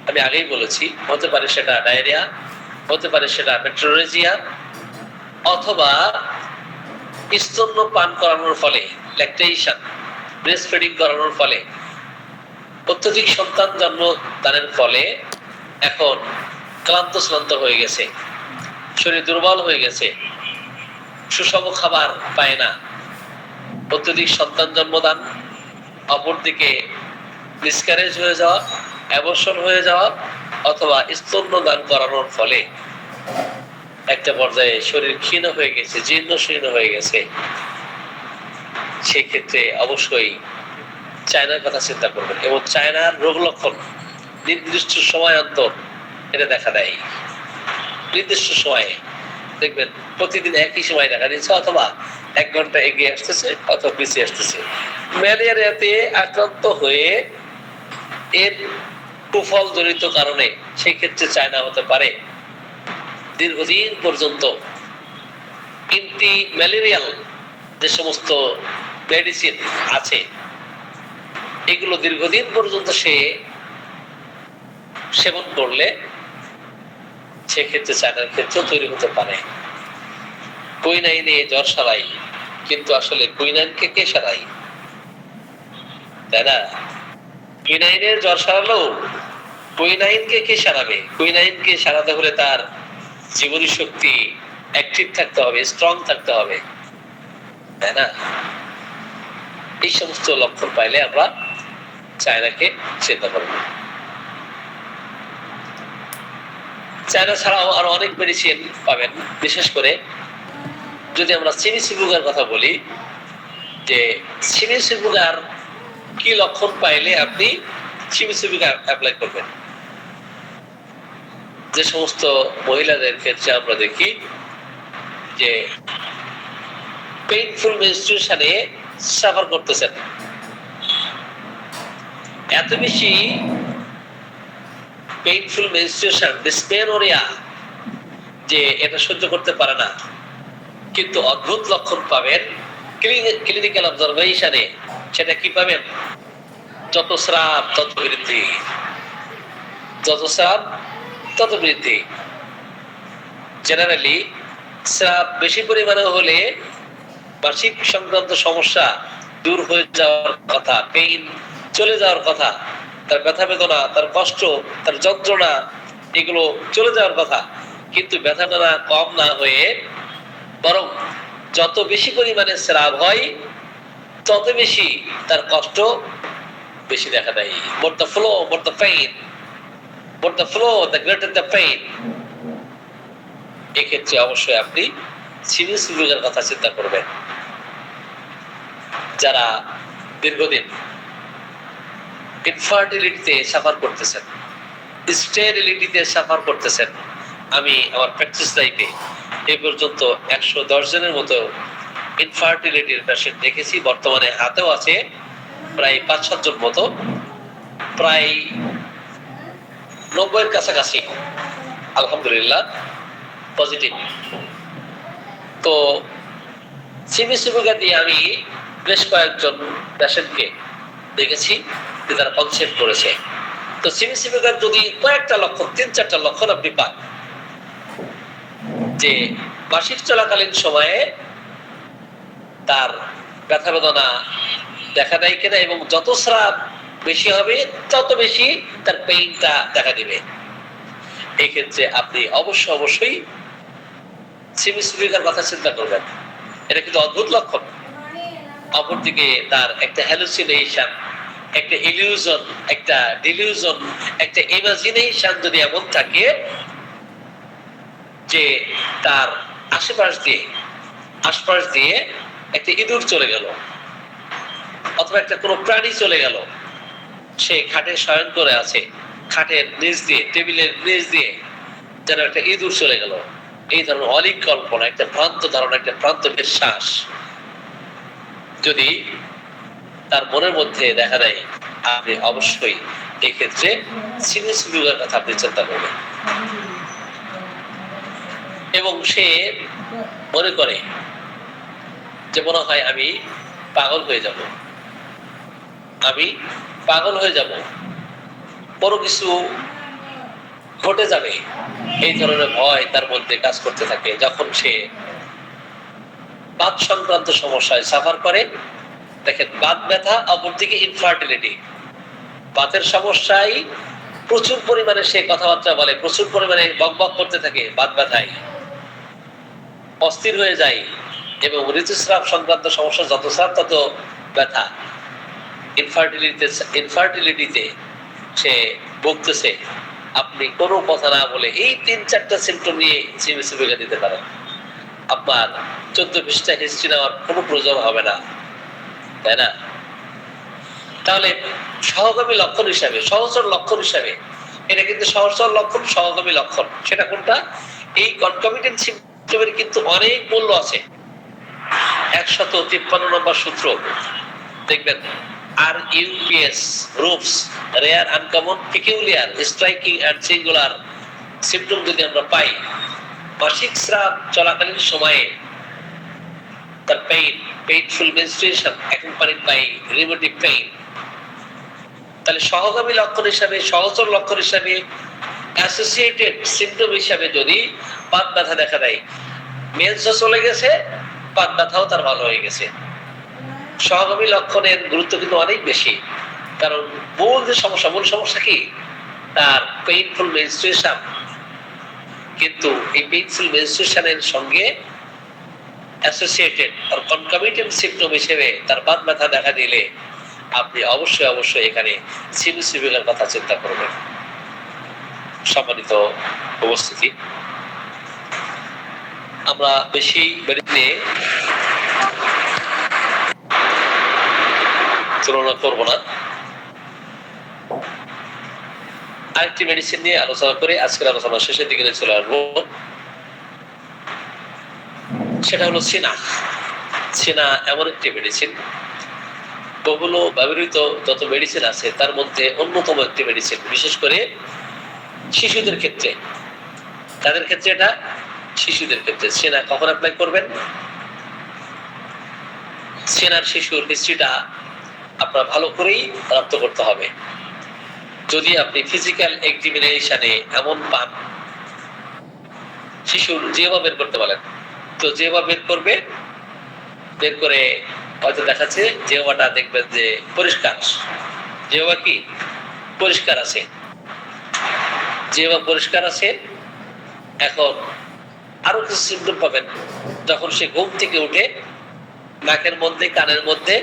[SPEAKER 1] আমি আগেই বলেছি, হতে পারে সেটা ডায়রিয়া, হতে পারে সেটা মেট্রোরেজিয়া, অথবা স্তন্য পান করানোর ফলে, ল্যাকটেশন, ব্রেস্ট ফিডিং করানোর ফলে, অত্যধিক সন্তান জন্মদানের ফলে এখন ক্লান্ত শ্রান্ত হয়ে গেছে, শরীর দুর্বল হয়ে গেছে, সুষম খাবার পায় না, অত্যধিক সন্তান জন্মদান, অপরদিকে মিসক্যারেজ হয়ে যাওয়া, অ্যাবর্শন হয়ে যাওয়া, অথবা স্তন্য দান করানোর ফলে একটা পর্যায়ে শরীর ক্ষীণ হয়ে গেছে, জীর্ণ শীর্ণ হয়ে গেছে, সেই ক্ষেত্রে অবশ্যই চায়নার কথা চিন্তা করবেন। এবং চায়নার রোগ লক্ষণ নির্দিষ্ট সময় অন্তর এটা দেখা দেয়, নির্দিষ্ট সময়ে দেখবেন প্রতিদিন একই সময় দেখা দিচ্ছে, অথবা 1 ঘন্টা এগিয়ে আসতেছে অথবা পিছিয়ে আসতেছে। ম্যালেরিয়াতে আক্রান্ত হয়ে এর কুফল জনিত কারণে সেই ক্ষেত্রে চায়না হতে পারে দীর্ঘদিন পর্যন্ত অ্যান্টি ম্যালেরিয়াল যে সমস্ত মেডিসিন আছে, এগুলো দীর্ঘদিন পর্যন্ত সে সেবন করলে সেক্ষেত্রে চায়নার ক্ষেত্রেও তৈরি হতে পারে। কুইনাইনে জ্বর সারাই, কিন্তু আসলে কুইনাইনকে কে সারাই, তাই না? কুইনাইনের জ্বর সারালেও কুইনাইনকে কে সারাবে? কুইনাইনকে সারাতে হলে তার জীবনী শক্তি অ্যাক্টিভ থাকতে হবে, স্ট্রং থাকতে হবে, তাই না? এই সমস্ত লক্ষণ পাইলে আমরা চায়নাকে চিন্তা করব। চায়না ছাড়াও আরো অনেক মেডিসিন পাবেন। বিশেষ করে যদি আমরা সিমিসিবুগার কথা বলি, যে সিমিসিবুগার কি লক্ষণ পাইলে আপনি সিমিসিবুগার অ্যাপ্লাই করবেন। যে সমস্ত মহিলাদের ক্ষেত্রে আমরা দেখি যে পেইনফুল মেনস্ট্রুয়েশনে সাফার করতেছেন, এত বেশি পেইনফুল মেনস্ট্রুয়েশন, ডিসমেনোরিয়া, যে এটা সহ্য করতে পারে না, কিন্তু অদ্ভুত লক্ষণ পাবেন ক্লিনিক্যাল অবজারভেশনে। সেটা কি পাবেন? যত স্রাব তত বৃদ্ধি, যত স্রাব তত বৃদ্ধি। জেনারেলি স্রাব বেশি পরিমাণে হলে মাসিক সংক্রান্ত সমস্যা দূর হয়ে যাওয়ার কথা, পেইন চলে যাওয়ার কথা, তার ব্যথা বেদনা, তার কষ্ট, তার যন্ত্রণা, এগুলো চলে যাওয়ার কথা। কিন্তু ব্যথা বেদনা কম না হয়ে বরং যত বেশি পরিমাণে স্রাব হয় তত বেশি তার কষ্ট বেশি দেখা দেয়। More the flow, more the pain. More the flow, the greater the pain. এক্ষেত্রে অবশ্যই আপনি সিনিয়র সিটিজেনের কথা চিন্তা করবেন, যারা দীর্ঘদিন ইনফার্টিলিটিতে সাফার করতেছেন, স্টেরিলিটিতে সাফার করতেছেন। আমি আমার প্র্যাকটিস লাইফে এই পর্যন্ত 110 জনের মতো ইনফার্টিলিটির পেশেন্ট দেখেছি। বর্তমানে হাতেও আছে প্রায় 5-7 জন মতো, প্রায় 90-এর কাছাকাছি আলহামদুলিল্লাহ পজিটিভ। তো সিমিসিমিকা দিয়ে আমি বেশ কয়েকজন পেশেন্টকে দেখেছি যে তারা কনসেপ্ট করেছে। তো সিমিসিমিকার যদি কয়েকটা লক্ষণ, 3-4টা লক্ষণ আপনি পান যে মাসিক চলাকালীন সময়ে তার ব্যথা বেদনা দেখা দেয় কিনা, এবং যত স্রাব বেশি হবে তত বেশি তার পেইনটা দেখা দিবে, এই ক্ষেত্রে আপনি অবশ্যই সিমিসিমিকার কথা চিন্তা করবেন। এটা কিন্তু অদ্ভুত লক্ষণ। অপরদিকে তার একটা হ্যালুসিনেশন, একটা ইলিউশন, একটা ডিলিউশন, একটা ইমাজিনেশন যদি এমন থাকে যে তার আশপাশ দিয়ে একটা ইঁদুর চলে গেল, অথবা একটা কোনো প্রাণী চলে গেল, সে খাটে শয়ন করে আছে, খাটের নিচ দিয়ে, টেবিলের নিচ দিয়ে যেন একটা ইঁদুর চলে গেল, এই ধরনের অলিক কল্পনা, একটা ভ্রান্ত ধারণা, একটা ভ্রান্ত বিশ্বাস যদি তার মনের মধ্যে দেখা দেয়, আপনি অবশ্যই এক্ষেত্রে সিনিসিমিকার কথা আপনি চিন্তা করবেন। এবং সে মনে করে যে মনে হয় আমি পাগল হয়ে যাব, বড় কিছু ঘটে যাবে, এই ধরনের ভয় তার মধ্যে কাজ করতে থাকে। যখন সে বাত সংক্রান্ত সমস্যায় সাফার করে, দেখেন বাত ব্যথা, অপরদিকে ইনফার্টিলিটি, বাতের সমস্যায় প্রচুর পরিমাণে সে কথাবার্তা বলে, প্রচুর পরিমাণে বকবক করতে থাকে, বাত ব্যথায় অস্থির হয়ে যায়, এবং ঋতুস্রাব সংক্রান্ত সমস্যা যত স্রাব তত ব্যথা। ইনফার্টিলিটিতে সে ভুগতেছে, আপনি কোনো কথা না বলে এই 3-4টা সিমটম নিয়ে সিমিসিমিকা দিতে পারেন। আপনার 14 পৃষ্ঠা হিস্ট্রি নেওয়ার কোনো প্রয়োজন হবে না, তাই না? তাহলে সহগামী লক্ষণ হিসাবে, সহচর লক্ষণ হিসাবে, এটা কিন্তু সহচর লক্ষণ, সহগামী লক্ষণ, সেটা কোনটা? এই কনকমিটেন্ট সিমটমের কিন্তু অনেক মূল্য আছে। 153 নম্বর সূত্র দেখবেন, RUPS, RUPS, rare, uncommon, peculiar, striking and singular symptom যদি আমরা পাই মাসিক স্রাব চলাকালীন সময়ে, তার painful menstruation accompanied by remittent pain, তাহলে সহগামী লক্ষণ হিসাবে, সহচর লক্ষণ হিসাবে, অ্যাসোসিয়েটেড সিমটম হিসাবে যদি পাত ব্যথা দেখা দেয়, মেন্সও চলে গেছে, পাত ব্যথাও তার ভালো হয়ে গেছে। সহগামী লক্ষণের গুরুত্ব কিন্তু অনেক বেশি, কারণ মূল সমস্যা কি? তার পেইনফুল মেনস্ট্রুয়েশন। কিন্তু এই পেইনফুল মেনস্ট্রুয়েশনের সঙ্গে অ্যাসোসিয়েটেড আর কনকমিটেন্ট সিমটম হিসেবে তার বাত ব্যথা দেখা দিলে আপনি অবশ্যই এখানে সিমিসিমিকার কথা চিন্তা করবেন। সম্মানিত উপস্থিতি, আমরা বেশি নিয়ে তুলনা করব না, আরেকটি মেডিসিন নিয়ে আলোচনা করে আজকের আলোচনা শেষের দিকে চলে আসবো। সেটা হলো সিনা এমন একটি মেডিসিন, বহুল ব্যবহৃত যত মেডিসিন আছে তার মধ্যে অন্যতম একটি মেডিসিন, বিশেষ করে শিশুদের ক্ষেত্রে। তাদের ক্ষেত্রে এটা, শিশুদের ক্ষেত্রে সিনা কখন অ্যাপ্লাই করবেন? সিনার শিশুর হিস্ট্রিটা আপনার ভালো করেই রপ্ত করতে হবে। যদি আপনি ফিজিক্যাল এক্সামিনেশনে এমন পান, শিশুর জিহ্বা বের করতে বলেন, তো জিহ্বা বের করবে, বের করে হয়তো দেখাচ্ছে জিহ্বাটা দেখবেন যে পরিষ্কার, জিহ্বা কি পরিষ্কার আছে, জিহ্বা পরিষ্কার আছে। এখন আরো কিছু সিমটম পাবেন, যখন সে ঘুম থেকে উঠে নাকের মধ্যে কানের মধ্যে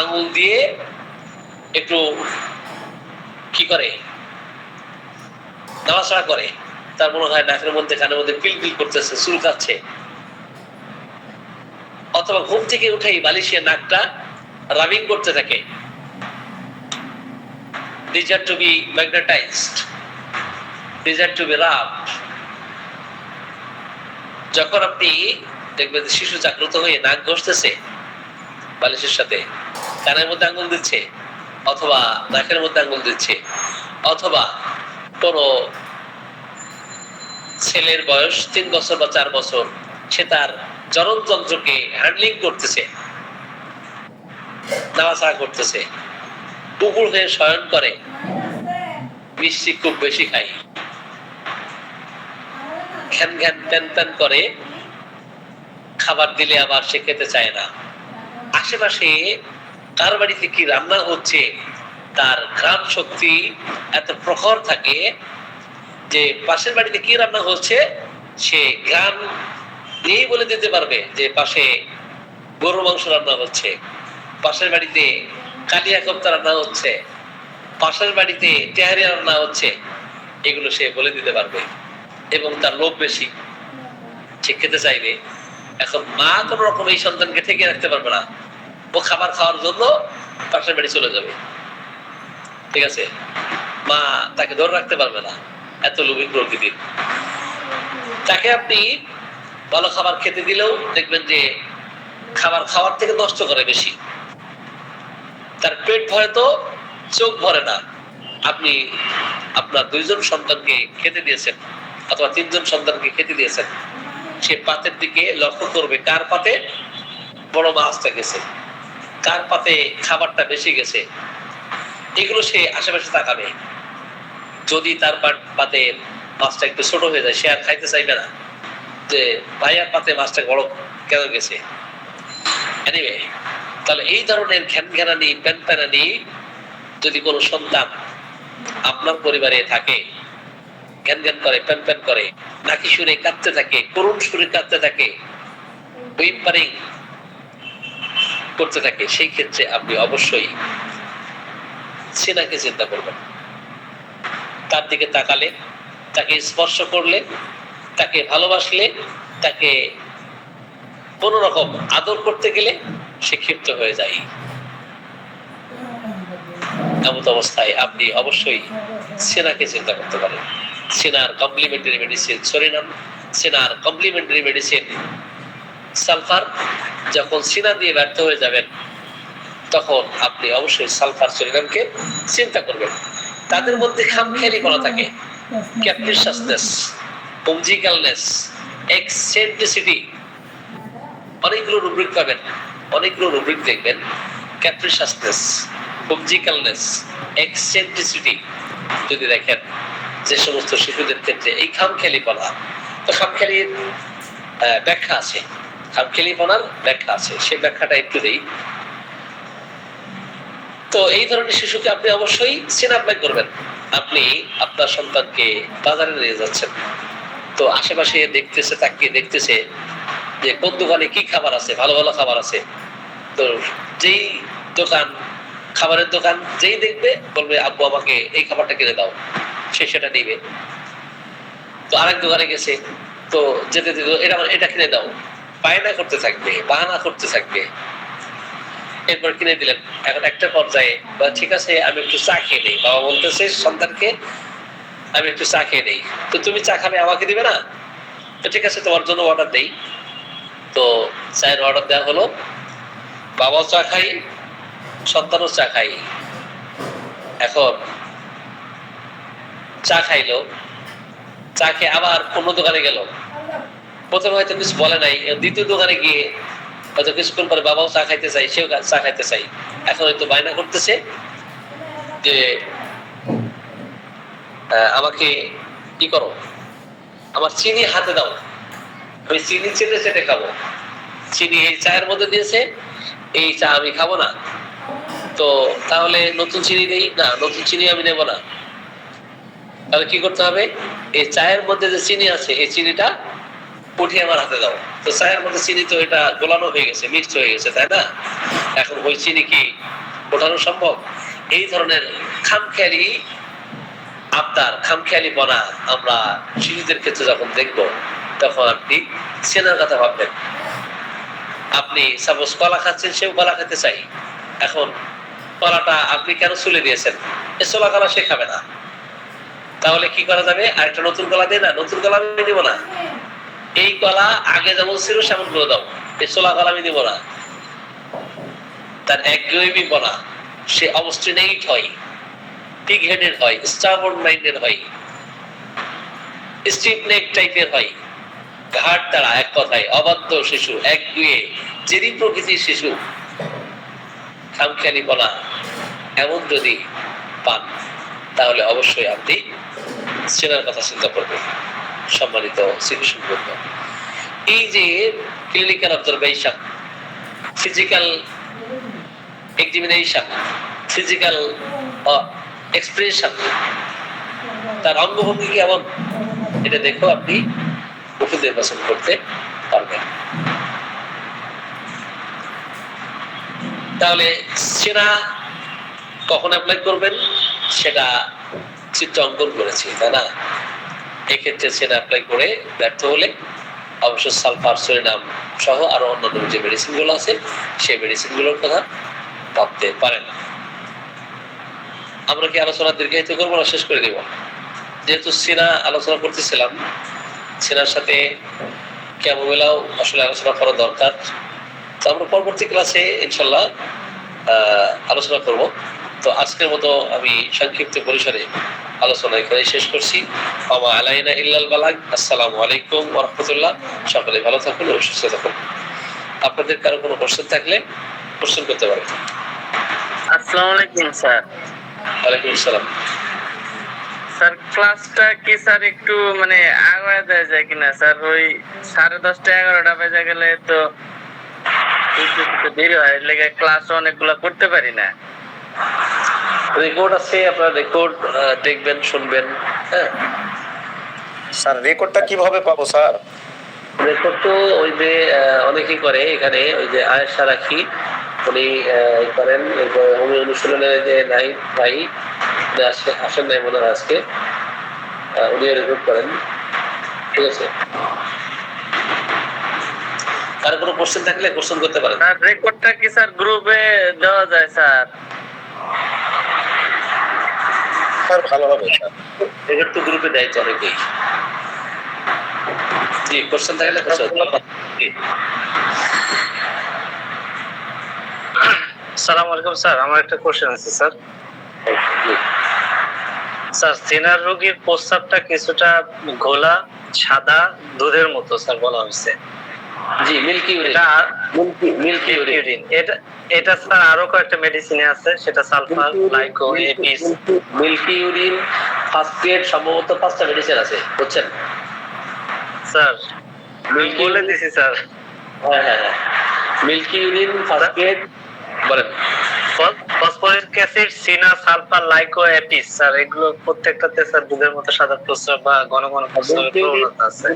[SPEAKER 1] আঙুল দিয়ে একটু কি করে নাড়াচাড়া করে, তার মনে হয় নাকের মধ্যে কানের মধ্যে পিলপিল করতেছে, চুলকাচ্ছে। অথবা ঘুম থেকে উঠেই বালিশে নাকটা রাবিং করতে থাকে। These are to be magnetized, these are to be rubbed। যখন আপনি দেখবেন শিশু জাগ্রত হয়ে নাক ঘষতেছে বালিশের সাথে, কানের মধ্যে আঙুল দিচ্ছে, অথবা নাকের মধ্যে আঙুল দিচ্ছে, অথবা কোনো ছেলের বয়স 3 বছর বা 4 বছর, সে তার জননযন্ত্রকে হ্যান্ডলিং করতেছে, নাড়াচাড়া করতেছে, কুকুর হয়ে শয়ন করে, মিষ্টি খুব বেশি খায়, ঘ্যান ঘ্যান প্যান প্যান করে, খাবার দিলে আবার সে খেতে চায় না। আশেপাশে কার বাড়িতে কি রান্না হচ্ছে তার ঘ্রাণ শক্তি এত প্রখর থাকে যে পাশের বাড়িতে কি রান্না হচ্ছে সে ঘ্রাণ নিয়েই বলে দিতে পারবে যে পাশে গরু মাংস রান্না হচ্ছে, পাশের বাড়িতে কালিয়া কোপ্তা রান্না হচ্ছে, পাশের বাড়িতে তেহারি রান্না হচ্ছে, এগুলো সে বলে দিতে পারবে। এবং তার লোভ বেশি, সে খেতে চাইবে। এখন মা কোন রকম এই সন্তানকে ঠেকে রাখতে পারবে না, ও খাবার খাওয়ার জন্য পাশের বাড়ি চলে যাবে, ঠিক আছে? মা তাকে ধরে রাখতে পারবে না, এত লোভী প্রকৃতির। তাকে আপনি ভালো খাবার খেতে দিলেও দেখবেন যে খাবার খাওয়ার থেকে নষ্ট করে বেশি। তার পেট ভরে তো চোখ ভরে না। আপনি আপনার 2 জন সন্তানকে খেতে দিয়েছেন অথবা 3 জন সন্তানকে খেতে দিয়েছেন, সে পাতের দিকে লক্ষ্য করবে কার পাতে বড় মাছটা গেছে, কার পাতে খাবারটা বেশি গেছে, এগুলো সে আশেপাশে তাকাবে। যদি তার পাতে মাছটা একটু ছোট হয়ে যায়, সে আর খাইতে চাইবে না যে ভাইয়ার পাতে মাছটা বড় কেন গেছে। এনিওয়ে, তাহলে এই ধরনের ঘ্যানঘ্যানানি প্যানপ্যানানি যদি কোনো সন্তান আপনার পরিবারে থাকে, ঘ্যান ঘ্যান করে, প্যানপ্যান করে, নাকি সুরে কাঁদতে থাকে, করুণ সুরে কাঁদতে থাকে, হুইম্পারিং করতে থাকে, সেই ক্ষেত্রে আপনি অবশ্যই সিনাকে চিন্তা করবেন। তার দিকে তাকালে, তাকে স্পর্শ করলে, তাকে ভালোবাসলে, তাকে কোন রকম আদর করতে গেলে সে ক্ষিপ্ত হয়ে যায়। এমন অবস্থায় আপনি অবশ্যই সিনাকে চিন্তা করতে পারেন। সিনার কমপ্লিমেন্টারি মেডিসিন সরিনাম, সিনার কমপ্লিমেন্টারি মেডিসিন সালফার। যখন সিনা দিয়ে ব্যর্থ হয়ে যাবেন তখন আপনি অবশ্যই সালফার সরিনামকে চিন্তা করবেন। তাদের মধ্যে খামখেয়ালিপনা থাকে, ক্যাপ্রিশিয়াসনেস, পঞ্জিক্যালনেস, এক্সেন্ট্রিসিটি, অনেকগুলো রুব্রিক পাবেন, অনেকগুলো রুব্রিক দেখবেন। ক্যাপ্রিশিয়াসনেস, পঞ্জিক্যালনেস, এক্সেন্ট্রিসিটি যদি দেখেন যে সমস্ত শিশুদের ক্ষেত্রে এই খামখেয়ালিপনা, তো খামখেয়ালির ব্যাখ্যা আছে, খামখেয়ালিপনার ব্যাখ্যা আছে, সেই ব্যাখ্যাটা একটু দেই। তো এই ধরনের শিশুকে আপনি অবশ্যই সিনাপ্লাই করবেন। আপনি আপনার সন্তানকে বাজারে নিয়ে যাচ্ছেন, তো আশেপাশে দেখতেছে, তাকিয়ে দেখতেছে যে কোন দোকানে কি খাবার আছে, ভালো ভালো খাবার আছে। তো যেই দোকান, খাবারের দোকান যেই দেখবে বলবে আব্বু আমাকে এই খাবারটা কিনে দাও, সে সেটা নিবে। তো আরেক দোকানে গেছে, তো যেতে যেতে এটা কিনে দাও, বায়না করতে থাকবে, বাহানা করতে থাকবে। এরপর কিনে দিলেন। এখন একটা পর্যায়ে ঠিক আছে আমি একটু চা খেয়ে নেই, বাবা বলতেছে সন্তানকে আমি একটু চা খেয়ে নেই, তো তুমি চা খাবে আমাকে দিবে না, তো ঠিক আছে তোমার জন্য অর্ডার দেই। তো চায়ের অর্ডার দেওয়া হলো, বাবাও চা খাই, সন্তানও চা খাই। এখন চা খাইলো, চা খেয়ে আবার অন্য দোকানে গেল, প্রথমে হয়তো কিছু বলে নাই, দ্বিতীয় দোকানে গিয়ে হয়তো কিছুক্ষণ পরে বাবাও চা খাইতে চাই, সেও চা খাইতে চাই। এখন হয়তো বায়না করতেছে যে আমাকে কি করো, আমার চিনি হাতে দাও, আমি চিনি চেটে চেটে খাবো, চিনি এই চায়ের মধ্যে দিয়েছে, এই চা আমি খাবো না, তো তাহলে নতুন চিনি নেই, না নতুন চিনি আমি নেব না। তাহলে কি করতে হবে, এই চায়ের মধ্যে যে চিনি আছে এই চিনিটা উঠিয়ে আমার হাতে দাও। তো চায়ের মধ্যে চিনি তো এটা গোলানো হয়ে গেছে, মিক্সড হয়ে গেছে, তাই না? এখন ওই চিনি কি ওঠানো সম্ভব? এই ধরনের খামখেয়ালি আবদার, খামখেয়ালি বনা আমরা শিশুদের ক্ষেত্রে যখন দেখব, তখন আপনি চেনার কথা ভাববেন। আপনি সাপোজ কলা খাচ্ছেন, সেও কলা খেতে চাই, এখন কলাটা আপনি কেন চুলে দিয়েছেন? এ ছোলা কলা সে খাবে না, তাহলে কি করা যাবে? আরেকটা নতুন কলা দেয় না, নতুন কলা আমি দিব না, এই কলা আগে যেমন ছিল সেমন করে দাও, এই ছোলা কলা আমি দিব না। তার একগুঁয়েমি বনা, সে অবস্টিনেট হয়, পিগ হেডেড হয়, স্টাবর্ন মাইন্ডেড হয়, স্টিফ নেক টাইপের হয়, ঘাট তারা, এক কথায় অবাধ্য শিশু, একগুঁয়ে জেদি প্রকৃতির শিশু, খামখেয়ালি বনা এমন যদি পান, তাহলে অবশ্যই আপনি চেনার কথা চিন্তা করবেন। সম্মানিত শিশু বৃন্দ, এই যে clinical observation, physical examination, physical expression, তার অঙ্গভঙ্গি কেমন, এটা দেখো আপনি ওষুধ নির্বাচন করতে পারবেন। তাহলে সেটা কখন অ্যাপ্লাই করবেন সেটা চিত্র অঙ্কন করেছি, তাই না? এক্ষেত্রে সেটা অ্যাপ্লাই করে ব্যর্থ হলে অবশ্য সালফার, সোডিয়াম সহ আরো অন্যান্য যে মেডিসিন গুলো আছে, সেই মেডিসিন গুলোর কথা ভাবতে পারেন। আমরা কি আলোচনা দীর্ঘায়িত করবো না শেষ করে দিব? যেহেতু সিনা আলোচনা করতেছিলাম, সিনার সাথে ক্যামোমেলাও আসলে আলোচনা করা দরকার। তো আমরা পরবর্তী ক্লাসে ইনশাল্লাহ আলোচনা করব। তো আজকের মতো আমি সংক্ষিপ্ত পরিসরে আলোচনা এখানে শেষ করছি। ওয়া আলাইনা ইল্লাল বালাগ। আসসালামু আলাইকুম ওয়া রাহমাতুল্লাহ। সকলে ভালো থাকুন ও সুস্থ থাকুন। আপনাদের কারো কোনো প্রশ্ন থাকলে প্রশ্ন করতে পারেন।
[SPEAKER 2] আসসালামু আলাইকুম স্যার।
[SPEAKER 1] ওয়ালাইকুম আসসালাম।
[SPEAKER 2] স্যার ক্লাসটা কি স্যার একটু মানে আগায় দেওয়া যায় কিনা স্যার? ওই 10:30 11টা বেজে গেলে তো একটু দেরি হয়, লেগে ক্লাস অনেকগুলো করতে পারি না।
[SPEAKER 1] রেকর্ড আছে, আপনারা রেকর্ড দেখবেন, শুনবেন। হ্যাঁ
[SPEAKER 3] স্যার, রেকর্ডটা কিভাবে পাবো স্যার?
[SPEAKER 1] রেকর্ড তো ওই যে অনেকেই করে, এখানে ওই যে আয়েশা রাখি উনি করেন, উনি অনুশীলনের যে নাই ভাই আসেন নাই মনে হয় আজকে, উনি রেকর্ড করেন। ঠিক আছে, কারো কোনো কোশ্চেন থাকলে কোশ্চেন করতে পারেন।
[SPEAKER 2] স্যার রেকর্ডটা কি স্যার গ্রুপে দেওয়া যায় স্যার?
[SPEAKER 3] স্যার ভালো হবে স্যার।
[SPEAKER 1] রেকর্ড তো গ্রুপে দেয় তো অনেকেই। জি, কোশ্চেন থাকলে কোশ্চেন।
[SPEAKER 2] আসসালামু আলাইকুম স্যার, আমার একটা কোশ্চেন আছে স্যার। স্যার সিনার রোগীর প্রস্রাবটা কিছুটা ঘোলা সাদা দুধের মতো স্যার বলা হয়েছে।
[SPEAKER 1] জি, মিল্কি ইউরিন। মিল্কি ইউরিন
[SPEAKER 2] এটা স্যার আরো কয়েকটা মেডিসিনে আছে, সেটা sulphur, lyco, apis.
[SPEAKER 1] Milky urine first grade সম্ভবত 5টা মেডিসিন আছে, বুঝছেন
[SPEAKER 2] স্যার বলে দিছি স্যার।
[SPEAKER 1] হ্যাঁ হ্যাঁ হ্যাঁ, মিল্কি ইউরিন ফার্স্ট গ্রেড বলেন।
[SPEAKER 2] ফসফরিক অ্যাসিড, সিনা, সালফার, লাইকো, এপিস স্যার, এগুলো প্রত্যেকটাতে স্যার দুধের মতো সাদা প্রস্রাব বা ঘন ঘন প্রস্রাবের প্রবণতা আছে।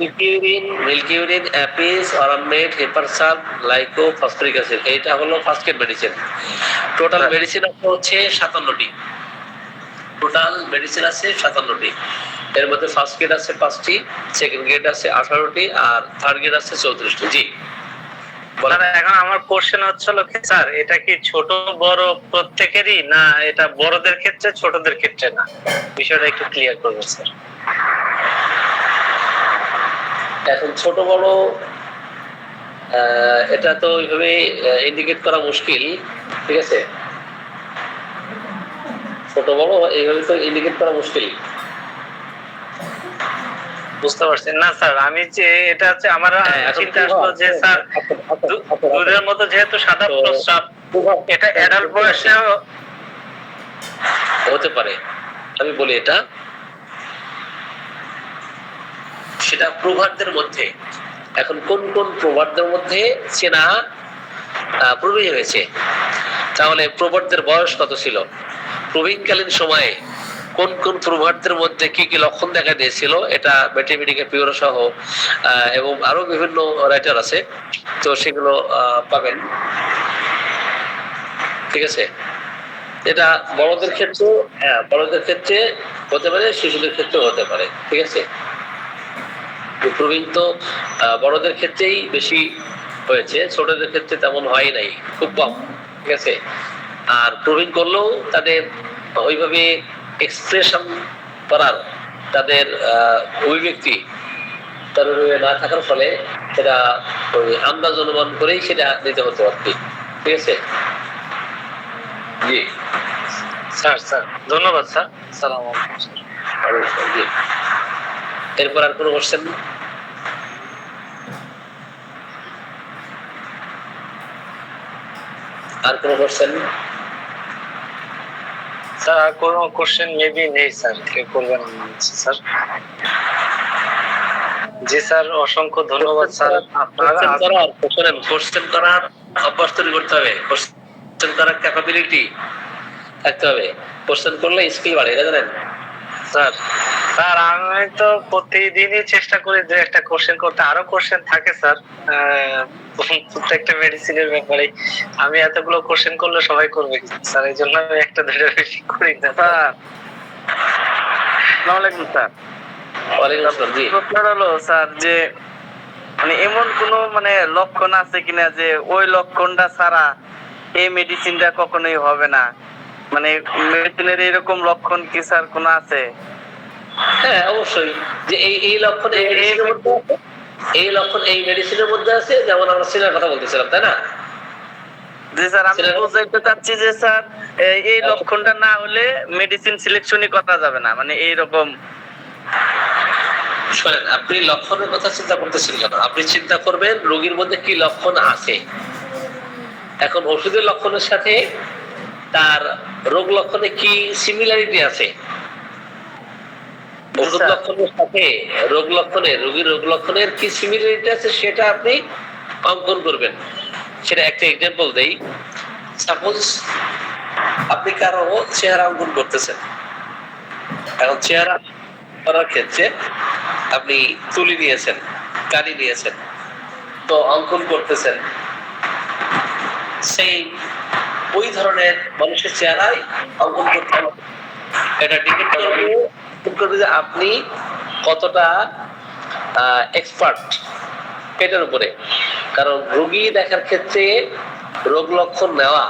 [SPEAKER 1] Milky urine, apis, aurum met, hepar sul, lyco, phosphoric acid, এইটা হলো first grade medicine. Total medicine হচ্ছে 57টি। টোটাল মেডিসিন আছে 57টি। এর মধ্যে ফার্স্ট গ্রেড আছে 5টি, সেকেন্ড গ্রেড আছে 18টি, আর থার্ড গ্রেড আছে 34টি। জি
[SPEAKER 2] এখন আমার কোশ্চেন হচ্ছিল কি স্যার, এটা কি ছোট বড় প্রত্যেকেরই, না এটা বড়দের ক্ষেত্রে ছোটদের ক্ষেত্রে না? বিষয়টা একটু ক্লিয়ার করবেন স্যার।
[SPEAKER 1] এখন ছোট বড় এটা তো ওইভাবে ইন্ডিকেট করা মুশকিল। ঠিক আছে, ছোট বড় এইভাবে তো ইন্ডিকেট করা মুশকিল।
[SPEAKER 2] বুঝতে পারছেন না স্যার? আমি যে এটা হচ্ছে আমার চিন্তা আসলো যে স্যার দুধের মতো যেহেতু সাদা প্রস্রাব, এটা অ্যাডাল্ট বয়সে
[SPEAKER 1] হতে পারে। আমি বলি এটা সেটা প্রভাবদের মধ্যে, এখন কোন কোন প্রভাবদের মধ্যে চেনা প্রবীণ হয়েছে, তাহলে প্রভাবদের বয়স কত ছিল, প্রবীণকালীন সময়ে কোন কোন প্রভাবদের মধ্যে কি কি লক্ষণ দেখা দিয়েছিল এটা ম্যাথমেটিকা পিওর সহ এবং আরো বিভিন্ন রাইটার আছে, তো সেগুলো পাবেন। ঠিক আছে, এটা বড়দের ক্ষেত্রে, হ্যাঁ বড়দের ক্ষেত্রে হতে পারে, শিশুদের ক্ষেত্রেও হতে পারে। ঠিক আছে, প্রবীণ তো বড়দের ক্ষেত্রেই বেশি হয়েছে, ছোটদের ক্ষেত্রে তেমন হয় নাই, খুব কম। ঠিক আছে, আর প্রবীণ করলেও তাদের ওইভাবে এক্সপ্রেশন করার তাদের অভিব্যক্তি তাদের না থাকার ফলে সেটা ওই আন্দাজ অনুমান করেই সেটা নিতে হতো আর কি। ঠিক আছে, জি
[SPEAKER 2] স্যার ধন্যবাদ স্যার। সালাম
[SPEAKER 1] অবশ্যই, জি। এরপর আর কোনো কোশ্চেন? আর কোনো কোশ্চেন?
[SPEAKER 2] স্যার আর কোনো কোশ্চেন মেবি নেই স্যার, কে করবেন স্যার? জি স্যার, অসংখ্য ধন্যবাদ স্যার।
[SPEAKER 1] কোশ্চেন করার অভ্যাস তৈরি করতে হবে, কোশ্চেন করার ক্যাপাবিলিটি থাকতে হবে। কোশ্চেন করলে স্কিল বাড়ে, এটা জানেন?
[SPEAKER 2] স্যার আমি তো প্রতিদিনই চেষ্টা করি যে একটা কোশ্চেন করতে, আরো কোশ্চেন থাকে স্যার প্রত্যেকটা মেডিসিনের ব্যাপারে। আমি এতগুলো কোশ্চেন করলে সবাই করবে স্যার, এই জন্য আমি একটা দুটো বেশি করি না স্যার। আসসালামু আলাইকুম স্যার।
[SPEAKER 1] ওয়ালাইকুম আসসালাম, জি।
[SPEAKER 2] প্রশ্ন হলো স্যার যে মানে এমন কোনো মানে লক্ষণ আছে কিনা যে ওই লক্ষণটা ছাড়া এই মেডিসিনটা কখনোই হবে না, মানে মেডিসিনের এরকম লক্ষণ কি স্যার কোনো আছে?
[SPEAKER 1] হ্যাঁ অবশ্যই, যে এই লক্ষণ এই মেডিসিনের মধ্যে আছে, এই লক্ষণ এই মেডিসিনের মধ্যে আছে, যেমন আমরা সিনার কথা বলতেছিলাম, তাই না?
[SPEAKER 2] জি স্যার, আমি বুঝাইতে চাচ্ছি যে স্যার এই লক্ষণটা না হলে মেডিসিন সিলেকশনই করা যাবে না, মানে এইরকম।
[SPEAKER 1] শোনেন, আপনি লক্ষণের কথা চিন্তা করতেছেন কেন? আপনি চিন্তা করবেন রোগীর মধ্যে কি লক্ষণ আছে। এখন ওষুধের লক্ষণের সাথে তার রোগ লক্ষণে কি সিমিলারিটি আছে, ওষুধ লক্ষণের সাথে রোগ লক্ষণে, রোগীর রোগ লক্ষণের কি সিমিলারিটি আছে সেটা আপনি অঙ্কন করবেন। সেটা একটা এক্সাম্পল দেই। সাপোজ আপনি কারো চেহারা অঙ্কন করতেছেন, এখন চেহারা করার ক্ষেত্রে আপনি তুলি নিয়েছেন, কালি নিয়েছেন, তো অঙ্কন করতেছেন, সেই ওই ধরনের মানুষের চেহারায় অঙ্কন করতে হবে। এটা ডিপেন্ড করবে যে আপনি কতটা এক্সপার্ট এটার উপরে। কারণ রোগী দেখার ক্ষেত্রে রোগ লক্ষণ নেওয়া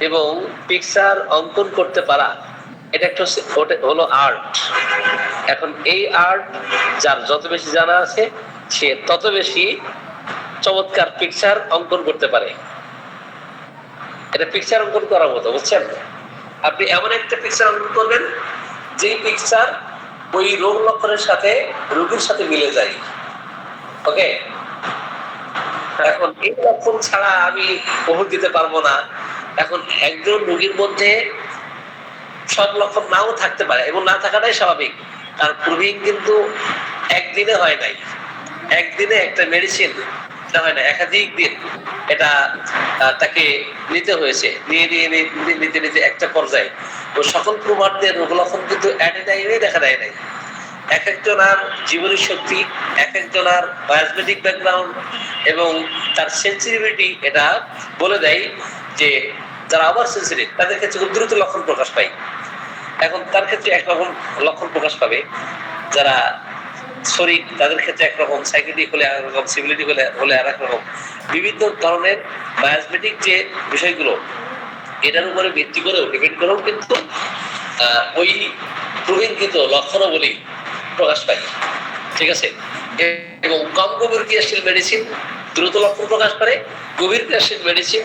[SPEAKER 1] এবং পিকচার অঙ্কন করতে পারা, এটা একটা হলো আর্ট। এখন এই আর্ট যার যত বেশি জানা আছে সে তত বেশি চমৎকার পিকচার অঙ্কন করতে পারে। এটা পিকচার অঙ্কন করার মতো, বুঝছেন? আপনি এমন একটা পিকচার অঙ্কন করবেন যে পিকচার ওই রোগ লক্ষণের সাথে রোগীর সাথে মিলে যায়। ওকে, এখন এই লক্ষণ ছাড়া আমি ওষুধ দিতে পারবো না। এখন একজন রোগীর মধ্যে সব লক্ষণ নাও থাকতে পারে এবং না থাকাটাই স্বাভাবিক, কারণ প্রবীণ কিন্তু একদিনে হয় নাই, একদিনে একটা মেডিসিন হয় না, একাধিক দিন এটা তাকে নিতে হয়েছে, নিতে নিতে একটা পর্যায়ে ও সকল প্রমাণদের রোগ লক্ষণ কিন্তু এট এ টাইমেই দেখা দেয় নাই। এক একজনার জীবনী শক্তি, এক একজনার বায়োলজিক ব্যাকগ্রাউন্ড এবং তার সেন্সিটিভিটি এটা বলে দেয় যে যারা ওভার সেন্সিটিভ তাদের ক্ষেত্রে খুব দ্রুত লক্ষণ প্রকাশ পায়। এখন তার ক্ষেত্রে একরকম লক্ষণ প্রকাশ পাবে, যারা শরীর তাদের ক্ষেত্রে একরকম, সাইকেটিক হলে একরকম, সিভিলিটি হলে আর একরকম। বিভিন্ন ধরনের বায়োলজিক যে বিষয়গুলো এটার উপরে ভিত্তি করেও ডিপেন্ড করেও কিন্তু ওই প্রবীণ কিন্তু লক্ষণাবলী প্রকাশ পায়। ঠিক আছে, এবং কম গভীর ক্রিয়াশীল মেডিসিন দ্রুত লক্ষণ প্রকাশ করে, গভীর ক্রিয়াশীল মেডিসিন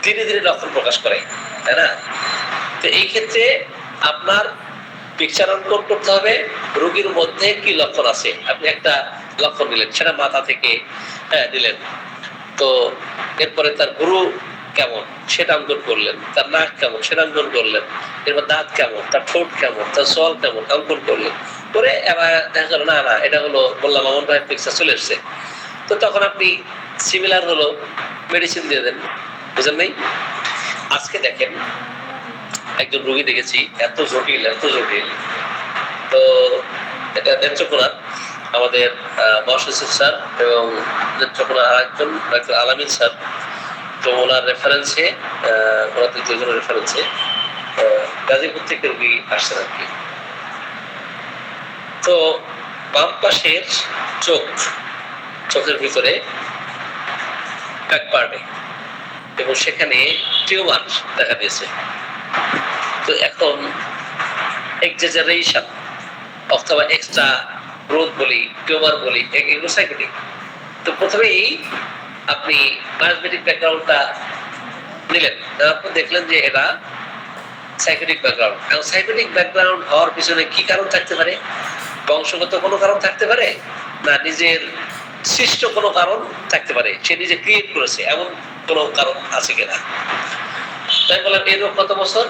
[SPEAKER 1] ধীরে ধীরে লক্ষণ প্রকাশ করে, তাই না? তো এই ক্ষেত্রে আপনার পিকচার অঙ্কন করতে হবে রোগীর মধ্যে কি লক্ষণ আছে। আপনি একটা লক্ষণ দিলেন, সেটা মাথা থেকে দিলেন, তো এরপরে তার গুরু কেমন সেটা অঙ্কন করলেন, তার নাক কেমন সেটা অঙ্কন করলেন, এরপর দাঁত কেমন, তার ঠোঁট কেমন, তার সল কেমন অঙ্কন করলেন। করে এবার দেখা গেল না না এটা হলো, বললাম আমার ভাই পিকচার চলে এসছে, তো তখন আপনি সিমিলার হলো মেডিসিন দিয়ে দেন। বুঝলেন নাই? আজকে দেখেন একজন রোগী দেখেছি, এত জটিল তো এটা নেত্রকোনা আমাদের মহাসচিব স্যার এবং নেত্রকোনা আরেকজন ডাক্তার আলামিন স্যার, তো ওনার রেফারেন্সে ওনাদের দুজনের রেফারেন্সে গাজীপুর থেকে রোগী আসছেন আর কি। তো বাম পাশের চোখের ভিতরে ব্যাক পার্টে এবং সেখানে টিউমার দেখা দিয়েছে। তো এখন এক্সাজারেশন অথবা এক্সট্রা গ্রোথ বলি, টিউমার বলি, এগুলো সাইকোটিক। তো প্রথমেই আপনি বায়োমেট্রিক ব্যাকগ্রাউন্ডটা নিলেন, আপনি দেখলেন যে এটা সাইকোটিক ব্যাকগ্রাউন্ড। এবং সাইকোটিক ব্যাকগ্রাউন্ড হওয়ার পিছনে কি কারণ থাকতে পারে? বংশগত কোনো কারণ থাকতে পারে, না নিজের সৃষ্ট কোনো কারণ থাকতে পারে, সে নিজে ক্রিয়েট করেছে, এমন কোনো কারণ আছে কিনা। তাই বললাম এই রোগ কত বছর?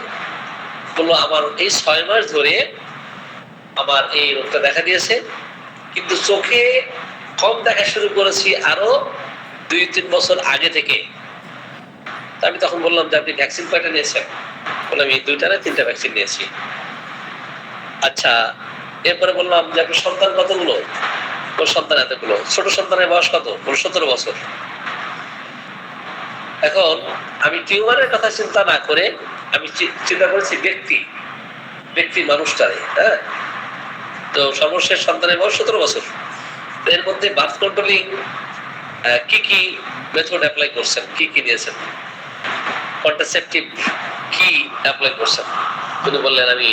[SPEAKER 1] বললো আমার এই 6 মাস ধরে আমার এই রোগটা দেখা দিয়েছে, কিন্তু চোখে কম দেখা শুরু করেছি আরো 2-3 বছর আগে থেকে। আমি তখন বললাম যে আপনি ভ্যাকসিন কয়টা নিয়েছেন? বললাম আমি 2টা না 3টা ভ্যাকসিন নিয়েছি। আচ্ছা, এরপরে বললাম যে আপনার সন্তান কতগুলো? ওর সন্তান এতগুলো। ছোট সন্তানের বয়স কত? বলল 17 বছর। এখন আমি টিউমারের কথা চিন্তা না করে আমি চিন্তা করেছি ব্যক্তি মানুষটারে। হ্যাঁ, তো সর্বশেষ সন্তানের বয়স 17 বছর। এর মধ্যে বার্থ কন্ট্রোলিং কি মেথড অ্যাপ্লাই করছেন, কি নিয়েছেন, কন্ট্রাসেপটিভ কি অ্যাপ্লাই করছেন? তিনি বললেন আমি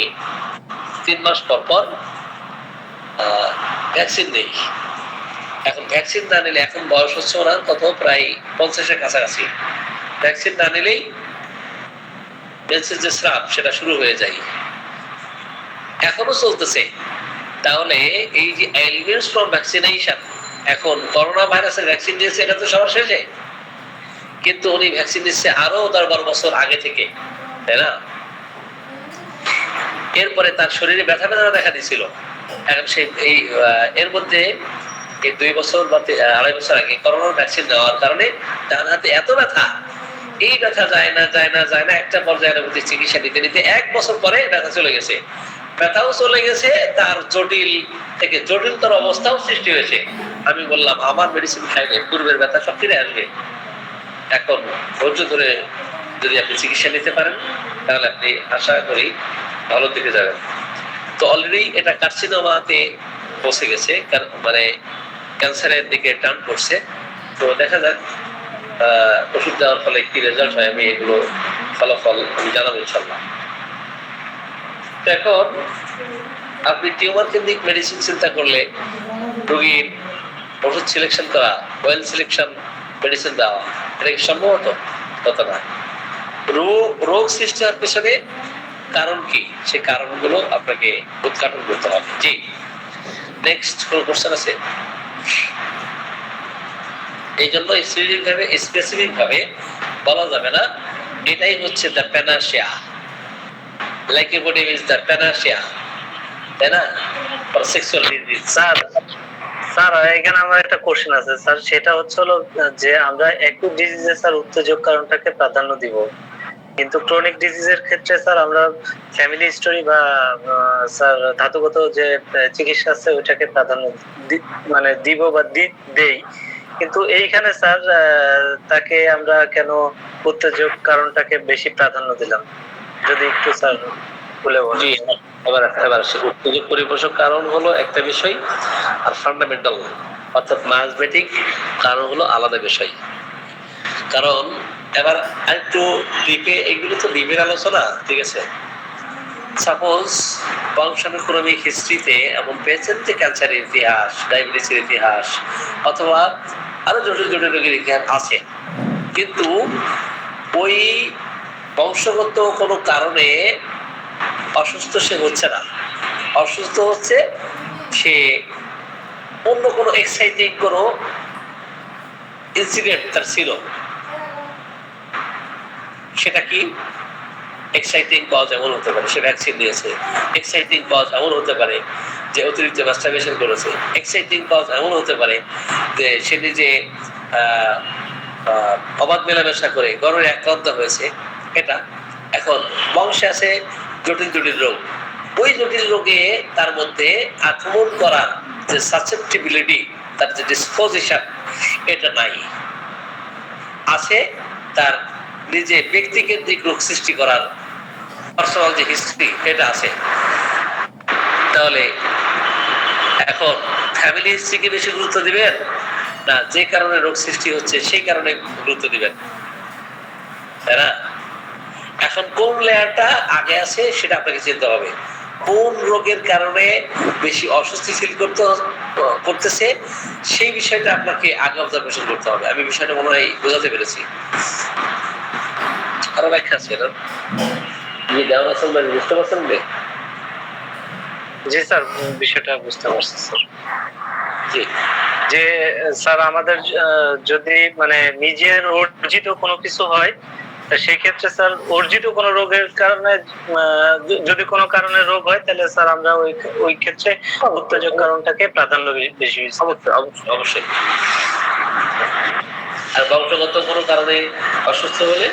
[SPEAKER 1] 3 মাস পর ভ্যাকসিন নেই। এখন ভ্যাকসিন না নিলে, এখন বয়স হচ্ছে ওনার কত, প্রায় 50-এর কাছাকাছি। ভ্যাকসিন না নিলেই মেন্সের যে স্রাব সেটা শুরু হয়ে যায়, এখনো চলতেছে। তাহলে এই যে এলিমেন্টস ফ্রম ভ্যাকসিনেশন, এখন করোনা ভাইরাসের ভ্যাকসিন দিয়েছে এটা তো সবার শেষে, কিন্তু উনি ভ্যাকসিন দিচ্ছে আরো 10-12 বছর আগে থেকে, তাই না? এরপরে তার শরীরে ব্যথা দেখা দিয়েছিল। এখন সেই এর মধ্যে এই 2 বছর বা 2.5 বছর আগে করোনার ভ্যাকসিন নেওয়ার কারণে তার হাতে এত ব্যথা, এই ব্যথা যায় না, একটা পর্যায়ে চিকিৎসা নিতে 1 বছর পরে ব্যথা চলে গেছে। ব্যথাও চলে গেছে, তার জটিল থেকে জটিলতর অবস্থাও সৃষ্টি হয়েছে। আমি বললাম আমার মেডিসিন খাইলে পূর্বের ব্যথা সব ফিরে আসবে। এখন ধৈর্য ধরে যদি আপনি চিকিৎসা নিতে পারেন তাহলে আপনি আশা করি ভালো দিকে যাবেন। তো অলরেডি এটা কার্সিনোমাতে পৌঁছে গেছে, মানে ক্যান্সারের দিকে টার্ন করছে। তো দেখা যাক ওষুধ দেওয়ার ফলে কি রেজাল্ট হয়, আমি এগুলো ফলাফল আমি জানাবো ইনশাল্লাহ। এখন আপনি টিউমার কেন্দ্রিক মেডিসিন চিন্তা করলে রোগীর ওষুধ সিলেকশন করা, ওয়েল সিলেকশন মেডিসিন দেওয়া, এটা কি সম্ভবত? তত না। রোগ সৃষ্টি হওয়ার পেছনে কারণ কি, সেই কারণগুলো আপনাকে উদ্ঘাটন করতে হবে। জি, নেক্সট কোন কোশ্চেন আছে? এই জন্য স্পেসিফিক ভাবে বলা যাবে না এটাই হচ্ছে the panacea, lycopodium is the panacea, তাই না, ফর সেক্সুয়াল ডিজিজ।
[SPEAKER 4] স্যার এখানে আমার একটা কোশ্চেন আছে স্যার, সেটা হচ্ছে হলো যে আমরা অ্যাকিউট ডিজিজে স্যার উত্তেজক কারণটাকে প্রাধান্য দিব, কিন্তু ক্রনিক ডিজিজের ক্ষেত্রে স্যার আমরা ফ্যামিলি হিস্টোরি বা স্যার ধাতুগত যে চিকিৎসা আছে ওইটাকে প্রাধান্য মানে দিব বা দেই। কিন্তু এইখানে স্যার তাকে আমরা কেন উত্তেজক কারণটাকে বেশি প্রাধান্য দিলাম, যদি একটু স্যার বলে বলেন।
[SPEAKER 1] এবার উত্তেজক পরিবেশক কারণ হলো একটা বিষয়, আর ফান্ডামেন্টাল অর্থাৎ মাসবেটিক কারণ হলো আলাদা বিষয়। কারণ এবার একটু ডিপে, এগুলো তো ডিপের আলোচনা, ঠিক আছে। সাপোজ বংশানুক্রমিক হিস্ট্রিতে এমন পেয়েছেন যে ক্যান্সারের ইতিহাস, ডায়াবেটিসের ইতিহাস, অথবা আরো জটিল রোগের ইতিহাস আছে, কিন্তু ওই বংশগত কোনো কারণে অসুস্থ সে হচ্ছে না, অসুস্থ হচ্ছে সে অন্য কোনো এক্সাইটিং কোনো ইনসিডেন্ট তার ছিল। সেটা কি? এক্সাইটিং কজ এমন হতে পারে সে ভ্যাকসিন নিয়েছে, এক্সাইটিং কজ এমন হতে পারে যে অতিরিক্ত ম্যাস্টারবেশন করেছে, এক্সাইটিং কজ এমন হতে পারে যে সে নিজে অবাধ মেলামেশা করে গর্ভে আক্রান্ত হয়েছে। এটা এখন বংশে আছে জটিল জটিল রোগ, ওই জটিল রোগে তার মধ্যে আক্রমণ করার যে সাসেপ্টিবিলিটি, তার যে ডিসপোজিশন, এটা নাই। আছে তার নিজে ব্যক্তিকেন্দ্রিক রোগ সৃষ্টি করার পার্সোনাল যে হিস্ট্রি, এটা আছে। তাহলে এখন ফ্যামিলি হিস্ট্রিকে বেশি গুরুত্ব দিবেন না যে কারণে রোগ সৃষ্টি হচ্ছে সেই কারণে গুরুত্ব দিবেন, তাই না? এখন কোন লেয়ারটা আগে আছে সেটা আপনাকে চিনতে হবে। কোন রোগের কারণে বেশি অস্বস্তি ফিল করতেছে সেই বিষয়টা আপনাকে আগে অবজারভেশন করতে হবে। আমি বিষয়টা মনে হয় বোঝাতে পেরেছি। আরো ব্যাখ্যা আছে এটা দেওয়ার আসল বুঝতে পারছেন?
[SPEAKER 4] জি স্যার, বিষয়টা বুঝতে পারছি স্যার।
[SPEAKER 1] জি,
[SPEAKER 4] যে স্যার আমাদের যদি মানে নিজের অর্জিত কোনো কিছু হয়, সেই ক্ষেত্রে স্যার অর্জিত কোনো রোগের কারণে যদি কোনো কারণে রোগ হয়, তাহলে স্যার আমরা ওই ক্ষেত্রে উত্তেজক কারণটাকে প্রাধান্য বেশি।
[SPEAKER 1] অবশ্যই। আর বংশগত কোনো কারণে অসুস্থ হলে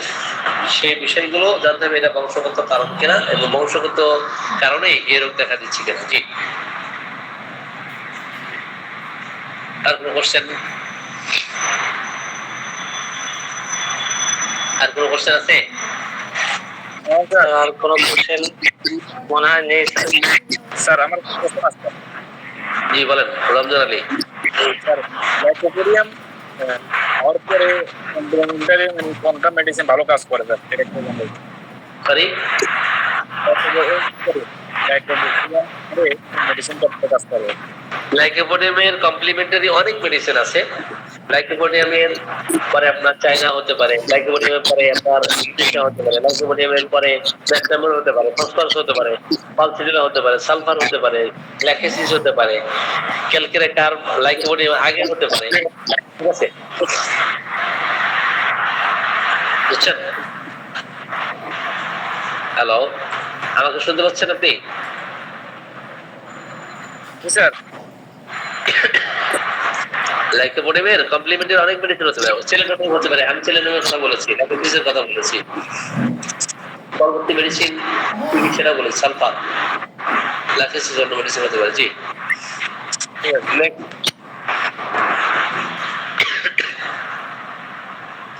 [SPEAKER 1] সেই বিষয়গুলো জানতে হবে, এটা বংশগত কারণ কিনা এবং বংশগত কারণে এই রোগ দেখা দিচ্ছে কিনা। জি, আর কোনো কোশ্চেন? আর কোনো কোশ্চেন আছে?
[SPEAKER 4] আর কোনো কোশ্চেন মনে হয় নেই স্যার।
[SPEAKER 3] স্যার আমার প্রশ্ন আছে।
[SPEAKER 1] জি বলেন, রমজান আলী।
[SPEAKER 3] স্যার লাইকোপোডিয়াম হওয়ার পরে কমপ্লিমেন্টারি মানে কোনটা মেডিসিন ভালো কাজ করে স্যার? এটা একটু জানতে চাই।
[SPEAKER 1] সরি,
[SPEAKER 3] মেডিসিনটা ভালো কাজ করে।
[SPEAKER 1] লাইকোপোডিয়ামের কমপ্লিমেন্টারি অনেক মেডিসিন আছে। লাইকোপোডিয়ামের পরে আপনার চায়না হতে পারে, লাইকোপোডিয়ামের পরে আপনার ইনফেকশন হতে পারে, লাইকোপোডিয়ামের পরে ম্যাগনেমাইট হতে পারে, ফসফরাস হতে পারে, পালসিডিনা হতে পারে, সালফার হতে পারে, ল্যাকেসিস হতে পারে, ক্যালকেরে কার্ব লাইকোপোডিয়াম আগে হতে পারে। ঠিক আছে, বুঝছেন? হ্যালো, আমাকে শুনতে পাচ্ছেন আপনি?
[SPEAKER 3] স্যার
[SPEAKER 1] লাইকোপোডিয়ামের কমপ্লিমেন্টারি অনেক মেডিসিন হতে পারে। সেলেনিয়াম হতে পারে, আমি সেলেনিয়ামের কথা বলেছি, ল্যাকেসিসের কথা বলেছি। পরবর্তী মেডিসিন সেটা বলেছি, সালফার, ল্যাকেসিস অন্য মেডিসিন হতে পারে। জি,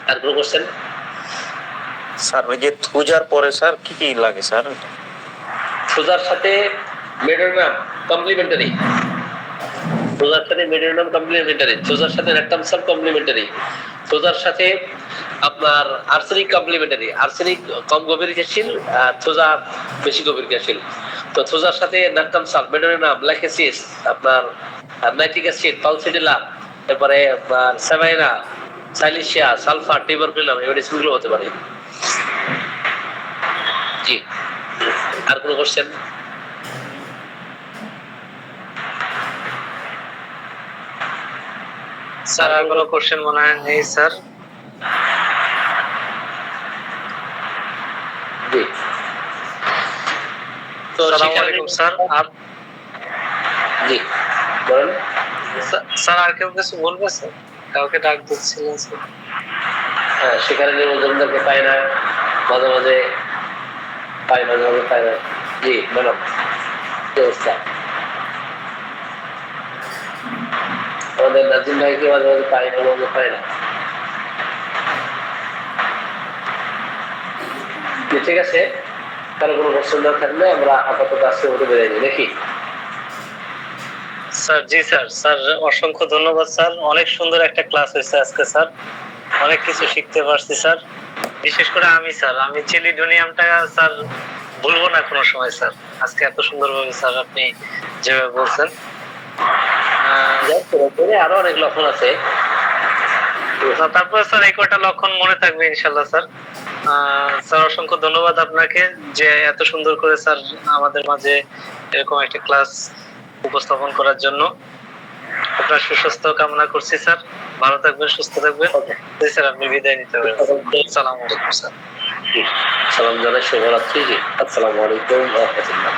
[SPEAKER 1] আর কোনো কোশ্চেন?
[SPEAKER 3] স্যার ওই যে থুজার পরে স্যার কি কি লাগে স্যার?
[SPEAKER 1] সোজার সাথে মেডোনাম কমপ্লিমেন্টারি, সোজার সাথে মেডোনাম কমপ্লিমেন্টারি, সোজার সাথে রেক্টামসাল কমপ্লিমেন্টারি, সোজার সাথে আপনার আর্সেনিক কমপ্লিমেন্টারি। আর্সেনিক কম গভীরতাশীল, সোজা বেশি গভীরতাশীল। তো সোজার সাথে রেক্টামসাল, মেডোনাম, ল্যাকেসিস, আপনার নাইট্রিক অ্যাসিড, পালসিডিলা, তারপরে আপনার সাভাইনা, সাইলিশিয়া, সালফার, টিবারকুলাম, এই মেডিসিনগুলো হতে পারে। জি, আর কোনো কোশ্চেন?
[SPEAKER 4] স্যার আর কোনো কোশ্চেন মনে হয় নেই স্যার।
[SPEAKER 1] জি, তো
[SPEAKER 4] আসসালামু আলাইকুম স্যার।
[SPEAKER 1] জি বলেন।
[SPEAKER 4] স্যার আর কেউ কিছু বলবে স্যার? কাউকে ডাক দিচ্ছিলেন স্যার?
[SPEAKER 1] হ্যাঁ, সেখানে জমিদারকে পাই না, মাঝে মাঝে পাই, মাঝে মাঝে পাই না। জি ম্যাডাম, কি অবস্থা? আমাদের নাজিম ভাইকে মাঝে মাঝে পাই না, মাঝে পাই না। ঠিক আছে, কারো কোনো কোশ্চেন না থাকলে আমরা আপাতত আজকে মতো বেরিয়ে যাই নাকি?
[SPEAKER 4] স্যার জি স্যার, স্যার অসংখ্য ধন্যবাদ স্যার। অনেক সুন্দর একটা ক্লাস হয়েছে আজকে স্যার, অনেক কিছু শিখতে পারছি স্যার। বিশেষ করে আমি চেলিডোনিয়ামটা স্যার ভুলবো না কোনো সময় স্যার। আজকে এত সুন্দরভাবে স্যার আপনি যেভাবে বলছেন,
[SPEAKER 1] আরো অনেক লক্ষণ আছে।
[SPEAKER 4] তারপরে স্যার এই কয়টা লক্ষণ মনে থাকবে ইনশাল্লাহ স্যার। স্যার অসংখ্য ধন্যবাদ আপনাকে যে এত সুন্দর করে স্যার আমাদের মাঝে এরকম একটা ক্লাস উপস্থাপন করার জন্য। আপনার সুস্বাস্থ্য কামনা করছি স্যার, ভালো থাকবেন, সুস্থ থাকবেন। স্যার আপনি বিদায় নিতে পারেন। আসসালামু আলাইকুম স্যার।
[SPEAKER 1] সালাম জানাই, শুভরাত্রি। জি, আসসালামু আলাইকুম ওয়া রাহমাতুল্লাহ।